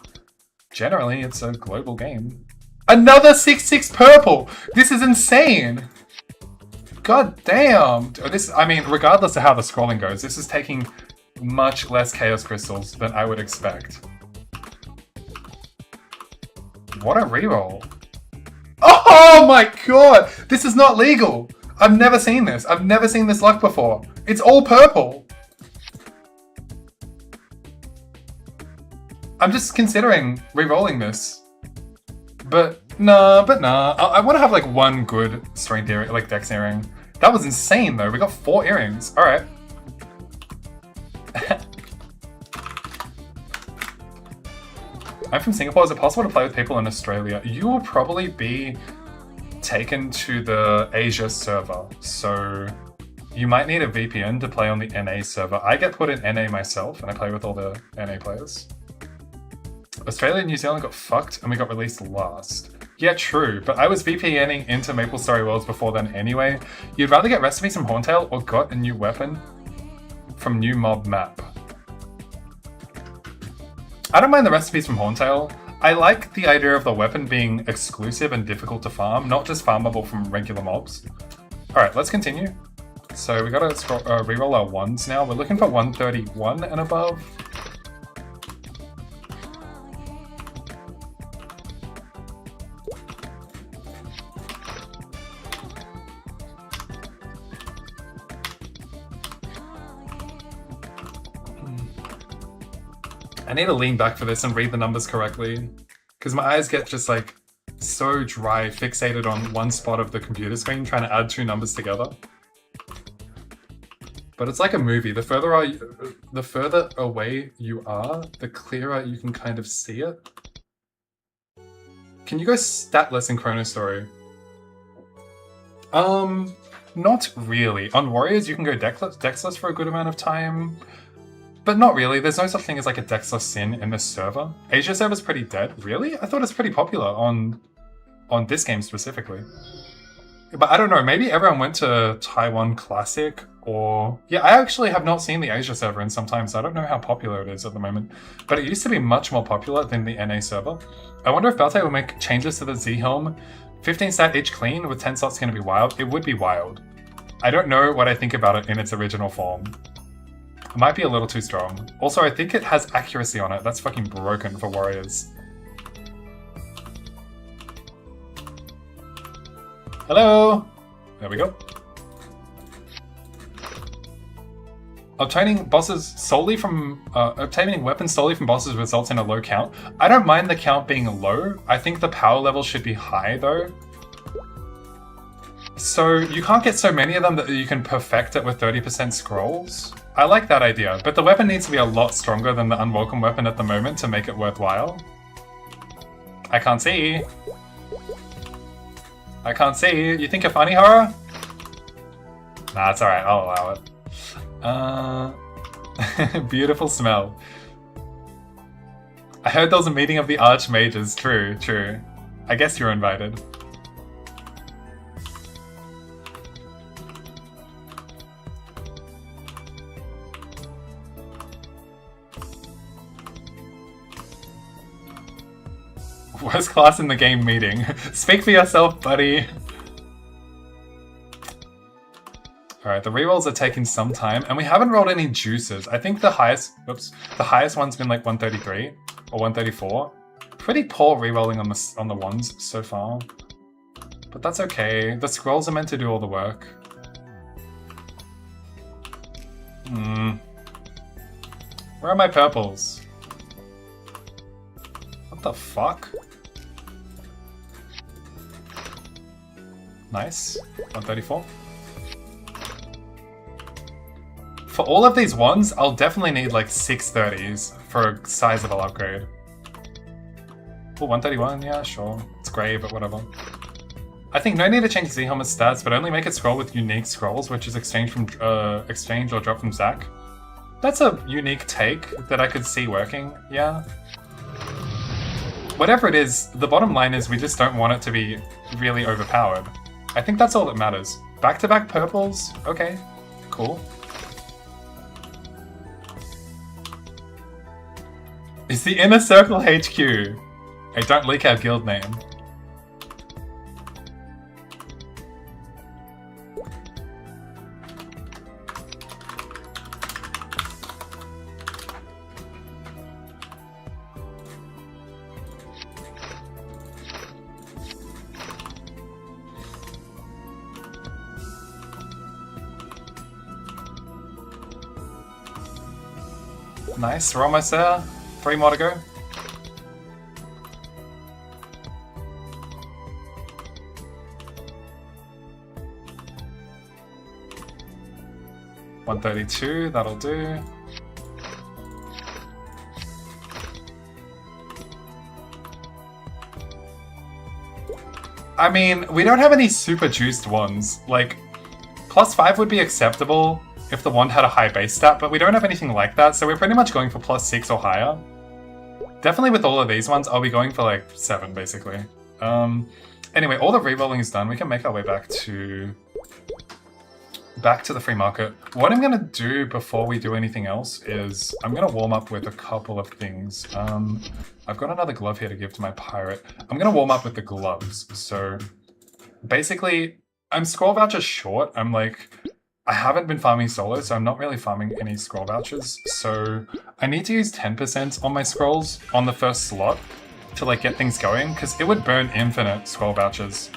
generally it's a global game. Another 6.6 purple! This is insane! God damn! I mean, regardless of how the scrolling goes, this is taking much less Chaos Crystals than I would expect. What a reroll. Oh my god! This is not legal! I've never seen this. I've never seen this luck before. It's all purple! I'm just considering re-rolling this. But nah. I want to have like one good strength earring, like dex earring. That was insane though. We got 4 earrings. Alright. I'm from Singapore. Is it possible to play with people in Australia? You will probably be taken to the Asia server. So you might need a VPN to play on the NA server. I get put in NA myself and I play with all the NA players. Australia and New Zealand got fucked and we got released last. Yeah, true, but I was VPNing into MapleStory Worlds before then anyway. You'd rather get recipes from Horntail or got a new weapon from new mob map? I don't mind the recipes from Horntail. I like the idea of the weapon being exclusive and difficult to farm, not just farmable from regular mobs. Alright, let's continue. So we gotta reroll our ones now. We're looking for 131 and above. I need to lean back for this and read the numbers correctly, because my eyes get just like so dry, fixated on one spot of the computer screen, trying to add two numbers together. But it's like a movie. The further away you are, the clearer you can kind of see it. Can you go statless in Chronostory? Not really. On Warriors, you can go dexless for a good amount of time. But not really. There's no such thing as like a dexless sin in this server. Asia server's pretty dead. Really? I thought it's pretty popular on this game specifically. But I don't know, maybe everyone went to Taiwan Classic or... Yeah, I actually have not seen the Asia server in some time, so I don't know how popular it is at the moment. But it used to be much more popular than the NA server. I wonder if Balte will make changes to the Z-Helm. 15 stat each clean with 10 slots going to be wild. It would be wild. I don't know what I think about it in its original form. It might be a little too strong. Also, I think it has accuracy on it. That's fucking broken for Warriors. Hello! There we go. Obtaining bosses solely from obtaining weapons solely from bosses results in a low count. I don't mind the count being low. I think the power level should be high though. So you can't get so many of them that you can perfect it with 30% scrolls. I like that idea, but the weapon needs to be a lot stronger than the unwelcome weapon at the moment to make it worthwhile. I can't see. I can't see. You think you're funny, Horror? Nah, it's alright. I'll allow it. Beautiful smell. I heard there was a meeting of the Archmages. True, true. I guess you're invited. Worst class in the game meeting. Speak for yourself, buddy. Alright, the rerolls are taking some time, and we haven't rolled any juices. I think the highest one's been like 133 or 134. Pretty poor rerolling on the ones so far. But that's okay. The scrolls are meant to do all the work. Where are my purples? What the fuck? Nice. 134. For all of these ones, I'll definitely need like 630s for a sizable upgrade. Oh, 131, yeah, sure. It's grey, but whatever. I think no need to change Z-Helmet's stats, but only make it scroll with unique scrolls, which is exchange or drop from Zac. That's a unique take that I could see working, yeah. Whatever it is, the bottom line is we just don't want it to be really overpowered. I think that's all that matters. Back-to-back purples? Okay, cool. It's the Inner Circle HQ. Hey, don't leak our guild name. Nice, we're almost there. 3 more to go. $132, that'll do. I mean, we don't have any super juiced ones. Like, +5 would be acceptable if the wand had a high base stat, but we don't have anything like that, so we're pretty much going for +6 or higher. Definitely with all of these ones, I'll be going for like 7, basically. Anyway, all the rerolling is done. We can make our way back to the free market. What I'm gonna do before we do anything else is I'm gonna warm up with a couple of things. I've got another glove here to give to my pirate. I'm gonna warm up with the gloves. So basically, I'm scroll voucher short. I haven't been farming solo, so I'm not really farming any scroll vouchers. So I need to use 10% on my scrolls on the first slot to like get things going, because it would burn infinite scroll vouchers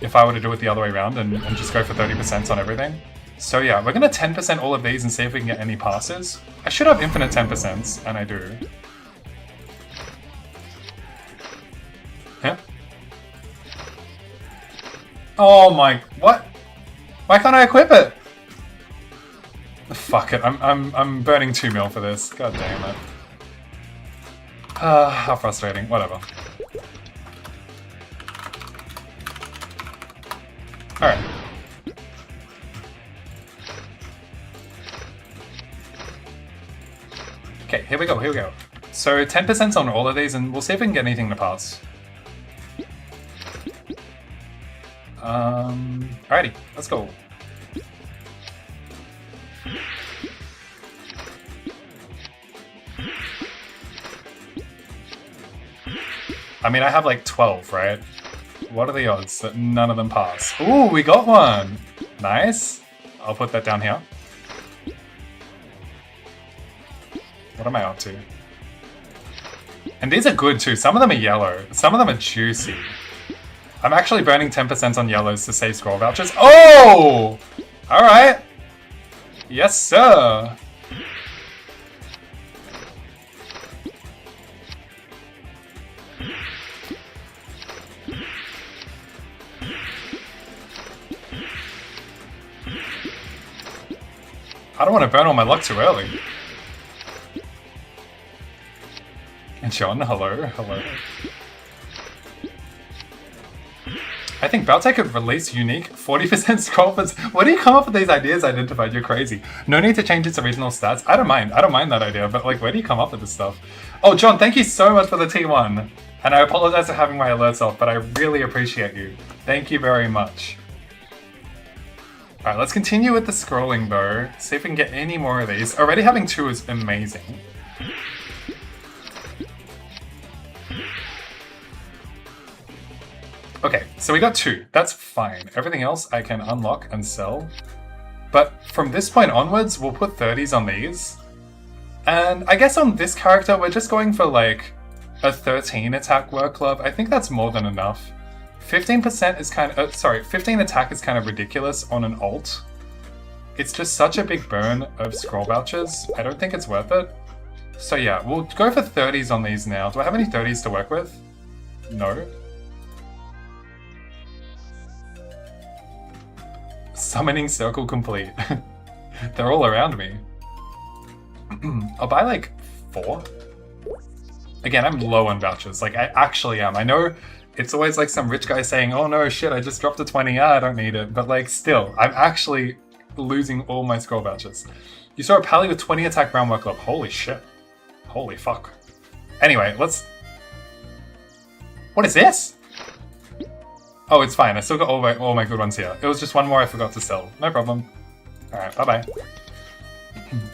if I were to do it the other way around and just go for 30% on everything. So yeah, we're gonna 10% all of these and see if we can get any passes. I should have infinite 10%, and I do. Yeah, Oh my, what? Why can't I equip it? Fuck it, I'm burning 2 mil for this. God damn it. How frustrating. Whatever. Alright. Okay, here we go, here we go. So 10% on all of these, and we'll see if we can get anything to pass. Alrighty, let's go. I mean, I have like 12, right? What are the odds that none of them pass? Ooh, we got one! Nice. I'll put that down here. What am I up to? And these are good too. Some of them are yellow. Some of them are juicy. I'm actually burning 10% on yellows to save scroll vouchers. Oh! Alright. Yes, sir. I don't want to burn all my luck too early. And John, hello, hello. I think Baltec could release unique 40% scroll bits. Where do you come up with these ideas, Identified? You're crazy. No need to change its original stats. I don't mind that idea, but like, where do you come up with this stuff? Oh, John, thank you so much for the T1. And I apologize for having my alerts off, but I really appreciate you. Thank you very much. Alright, let's continue with the scrolling though. See if we can get any more of these. Already having 2 is amazing. Okay, so we got 2. That's fine. Everything else I can unlock and sell. But from this point onwards, we'll put 30s on these. And I guess on this character, we're just going for like a 13 attack work club. I think that's more than enough. 15% is kind of, 15 attack is kind of ridiculous on an alt. It's just such a big burn of scroll vouchers. I don't think it's worth it. So yeah, we'll go for 30s on these now. Do I have any 30s to work with? No. Summoning circle complete. They're all around me. I'll buy like 4. Again, I'm low on vouchers. Like, I actually am. I know it's always like some rich guy saying, oh no, shit, I just dropped a 20. I don't need it. But like, still, I'm actually losing all my scroll vouchers. You saw a pally with 20 attack brown work club. Holy shit. Holy fuck. Anyway, let's... What is this? Oh, it's fine. I still got all my good ones here. It was just one more I forgot to sell. No problem. Alright, bye-bye.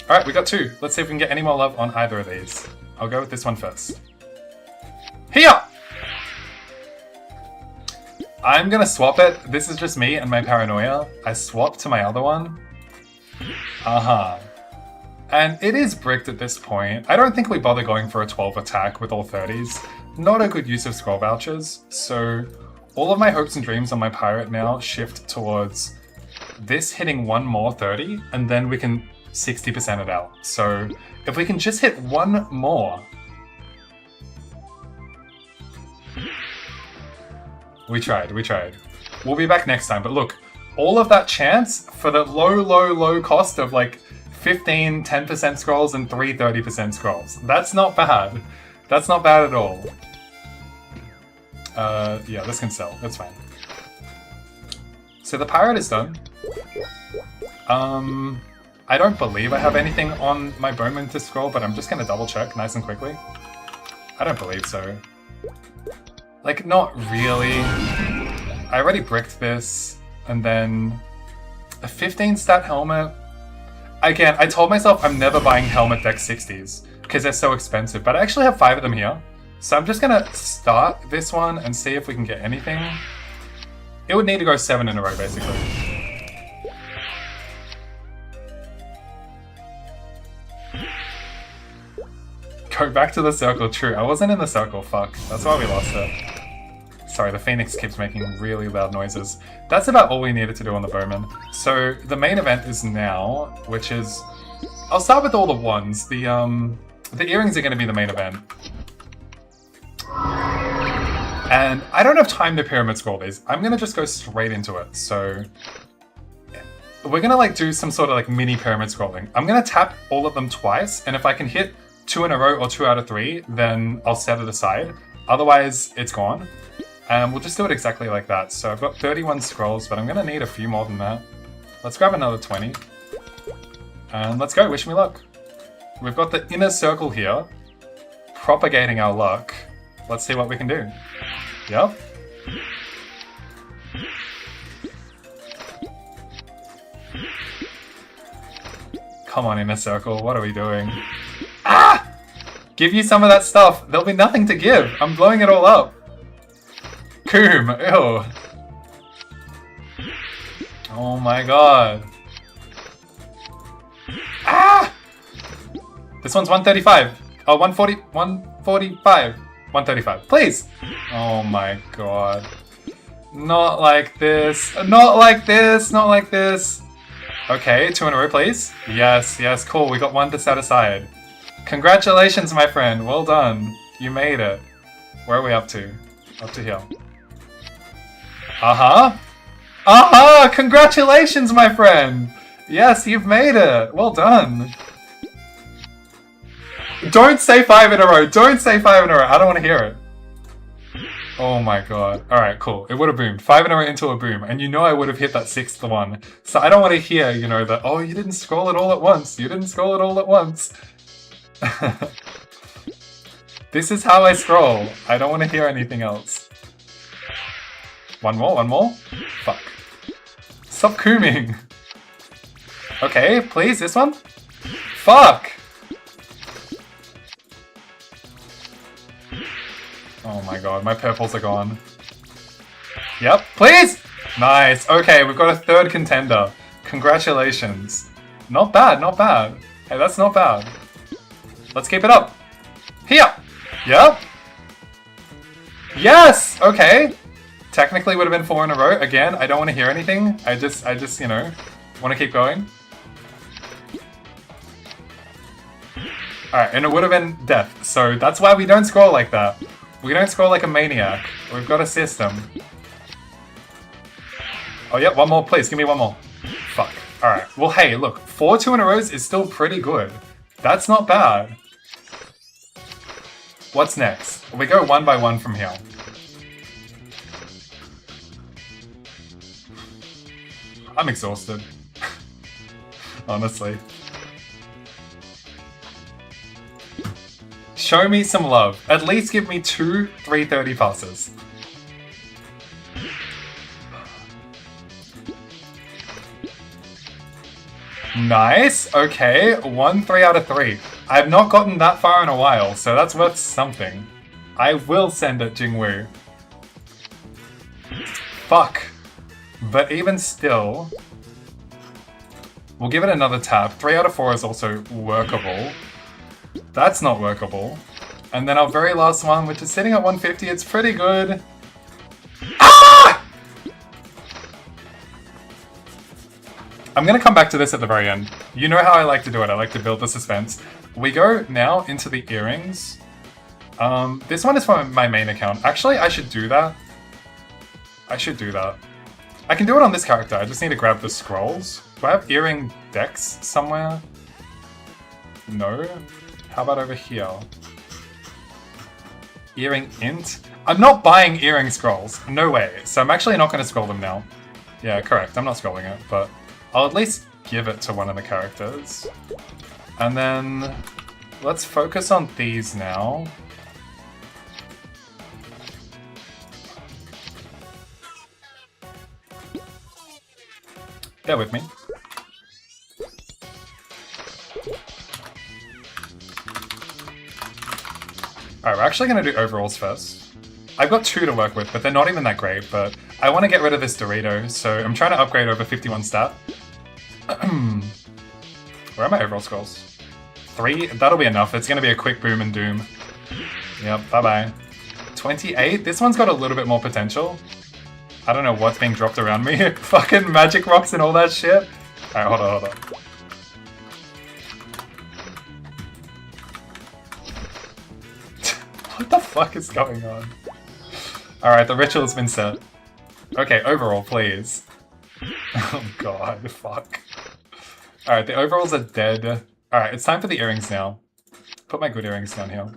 Alright, we got 2. Let's see if we can get any more love on either of these. I'll go with this one first. Here! I'm gonna swap it. This is just me and my paranoia. I swapped to my other one. And it is bricked at this point. I don't think we bother going for a 12 attack with all 30s. Not a good use of scroll vouchers, so all of my hopes and dreams on my pirate now shift towards this hitting one more 30, and then we can 60% it out. So if we can just hit one more. We tried. We'll be back next time, but look, all of that chance for the low cost of like 15, 10% scrolls and 3 30% scrolls. That's not bad. That's not bad at all. Yeah, this can sell. That's fine. So the pirate is done. I don't believe I have anything on my bowman to scroll, but I'm just gonna double check nice and quickly. I don't believe so. Like, not really. I already bricked this, and then a 15 stat helmet. Again, I told myself I'm never buying helmet deck 60s because they're so expensive, but I actually have 5 of them here. So I'm just gonna start this one and see if we can get anything. It would need to go 7 in a row, basically. Go back to the circle, true. I wasn't in the circle, fuck. That's why we lost it. Sorry, the Phoenix keeps making really loud noises. That's about all we needed to do on the Bowman. So the main event is now, which is... I'll start with all the ones. The earrings are going to be the main event. And I don't have time to pyramid scroll these. I'm gonna just go straight into it. So we're gonna like do some sort of like mini pyramid scrolling. I'm gonna tap all of them twice, and if I can hit 2 in a row or 2 out of 3, then I'll set it aside. Otherwise, it's gone. And we'll just do it exactly like that. So I've got 31 scrolls, but I'm gonna need a few more than that. Let's grab another 20. And let's go, wish me luck. We've got the inner circle here, propagating our luck. Let's see what we can do. Yep. Come on, inner circle, what are we doing? Ah! Give you some of that stuff. There'll be nothing to give. I'm blowing it all up. Coom, ew. Oh my god. Ah! This one's 135. Oh, 140, 145. 135. Please! Oh my god. Not like this. Not like this. Not like this. Okay, 2 in a row, please. Yes, yes, cool. We got 1 to set aside. Congratulations, my friend. Well done. You made it. Where are we up to? Up to here. Uh-huh. Uh-huh! Congratulations, my friend! Yes, you've made it. Well done. Don't say 5 in a row. Don't say 5 in a row. I don't want to hear it. Oh my god. Alright, cool. It would have boomed. 5 in a row into a boom. And you know I would have hit that 6th one. So I don't want to hear, you know, that, oh, you didn't scroll it all at once. You didn't scroll it all at once. This is how I scroll. I don't want to hear anything else. One more, one more. Fuck. Stop cooming. Okay, please, this one? Fuck! Oh my god, my purples are gone. Yep, please! Nice, okay, we've got a 3rd contender. Congratulations. Not bad, not bad. Hey, that's not bad. Let's keep it up. Here! Yep. Yes! Okay. Technically would have been 4 in a row. Again, I don't want to hear anything. I just, you know, want to keep going. Alright, and it would have been death. So that's why we don't scroll like that. We don't scroll like a maniac. We've got a system. Oh yeah, one more, please. Give me one more. Fuck. Alright. Well, hey, look. 4 2 in a rows is still pretty good. That's not bad. What's next? We go 1 by 1 from here. I'm exhausted. Honestly. Show me some love. At least give me 2 330 passes. Nice. Okay. 1 3 out of 3. I've not gotten that far in a while, so that's worth something. I will send it, Jingwu. Fuck. But even still, we'll give it another tap. 3 out of 4 is also workable. That's not workable. And then our very last one, which is sitting at 150, it's pretty good. Ah! I'm gonna come back to this at the very end. You know how I like to do it. I like to build the suspense. We go now into the earrings. This one is from my main account. Actually, I should do that. I should do that. I can do it on this character. I just need to grab the scrolls. Do I have earring decks somewhere? No. How about over here? Earring int? I'm not buying earring scrolls. No way. So I'm actually not going to scroll them now. Yeah, correct. I'm not scrolling it, but I'll at least give it to one of the characters. And then let's focus on these now. Bear with me. Alright, we're actually going to do overalls first. I've got 2 to work with, but they're not even that great, but I want to get rid of this Dorito, so I'm trying to upgrade over 51 stat. Where are my overall scrolls? 3? That'll be enough. It's going to be a quick boom and doom. Yep, bye-bye. 28? This one's got a little bit more potential. I don't know what's being dropped around me. Fucking magic rocks and all that shit. Alright, hold on, hold on. What the fuck is going on? Alright, the ritual's been set. Okay, overall, please. Oh god, fuck. Alright, the overalls are dead. Alright, it's time for the earrings now. Put my good earrings down here.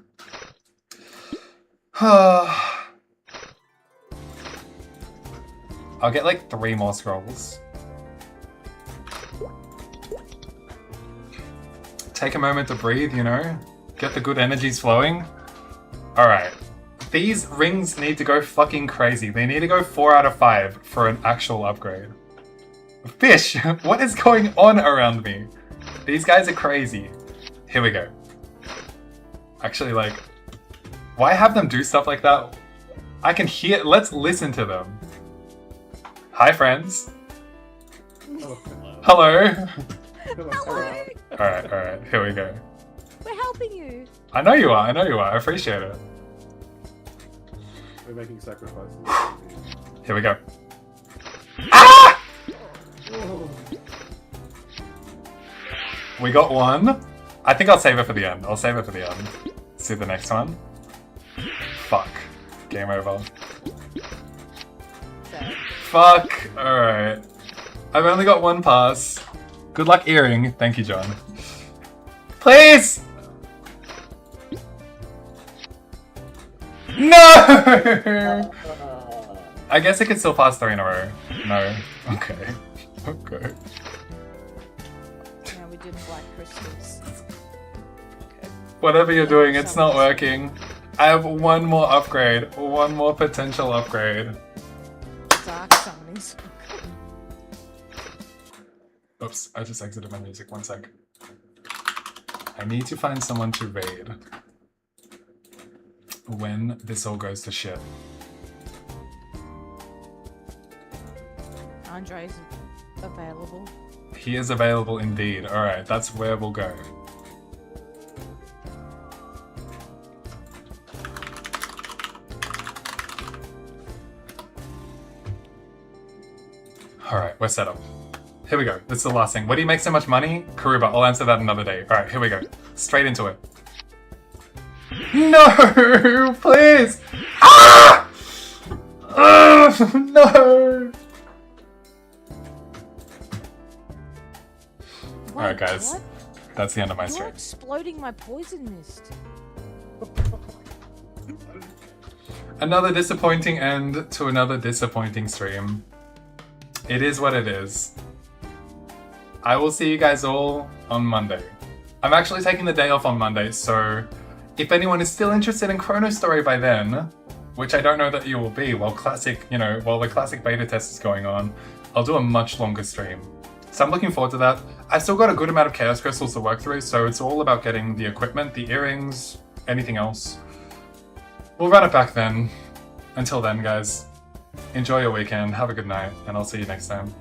I'll get like 3 more scrolls. Take a moment to breathe, you know? Get the good energies flowing. Alright. These rings need to go fucking crazy. They need to go 4 out of 5 for an actual upgrade. Fish! What is going on around me? These guys are crazy. Here we go. Actually, like... Why have them do stuff like that? I can hear... Let's listen to them. Hi, friends. Oh, Hello. Hello. Alright, here we go. We're helping you. I know you are, I appreciate it. We're making sacrifices. Here we go. Ah! Oh. We got one. I think I'll save it for the end. See the next one. Fuck. Game over. So, Fuck. Alright. I've only got 1 pass. Good luck earring. Thank you, John. Please! No! I guess I can still pass 3 in a row. No. Okay. Okay. now we're doing black crystals. Okay. Whatever you're doing, it's not working. I have 1 more upgrade. 1 more potential upgrade. Dark summonings. Oops, I just exited my music. 1 sec. I need to find someone to raid when this all goes to shit. Andre's available. He is available indeed. Alright, that's where we'll go. Alright, we're set up. Here we go. This is the last thing. Where do you make so much money? Karuba, I'll answer that another day. Alright, here we go. Straight into it. No! Please! Ah! No! Alright, guys. What? That's the end of my You're stream. exploding my poison mist. Another disappointing end to another disappointing stream. It is what it is. I will see you guys all on Monday. I'm actually taking the day off on Monday, so if anyone is still interested in Chronostory by then, which I don't know that you will be, while the classic beta test is going on, I'll do a much longer stream. So I'm looking forward to that. I've still got a good amount of Chaos Crystals to work through, so it's all about getting the equipment, the earrings, anything else. We'll run it back then. Until then, guys, enjoy your weekend, have a good night, and I'll see you next time.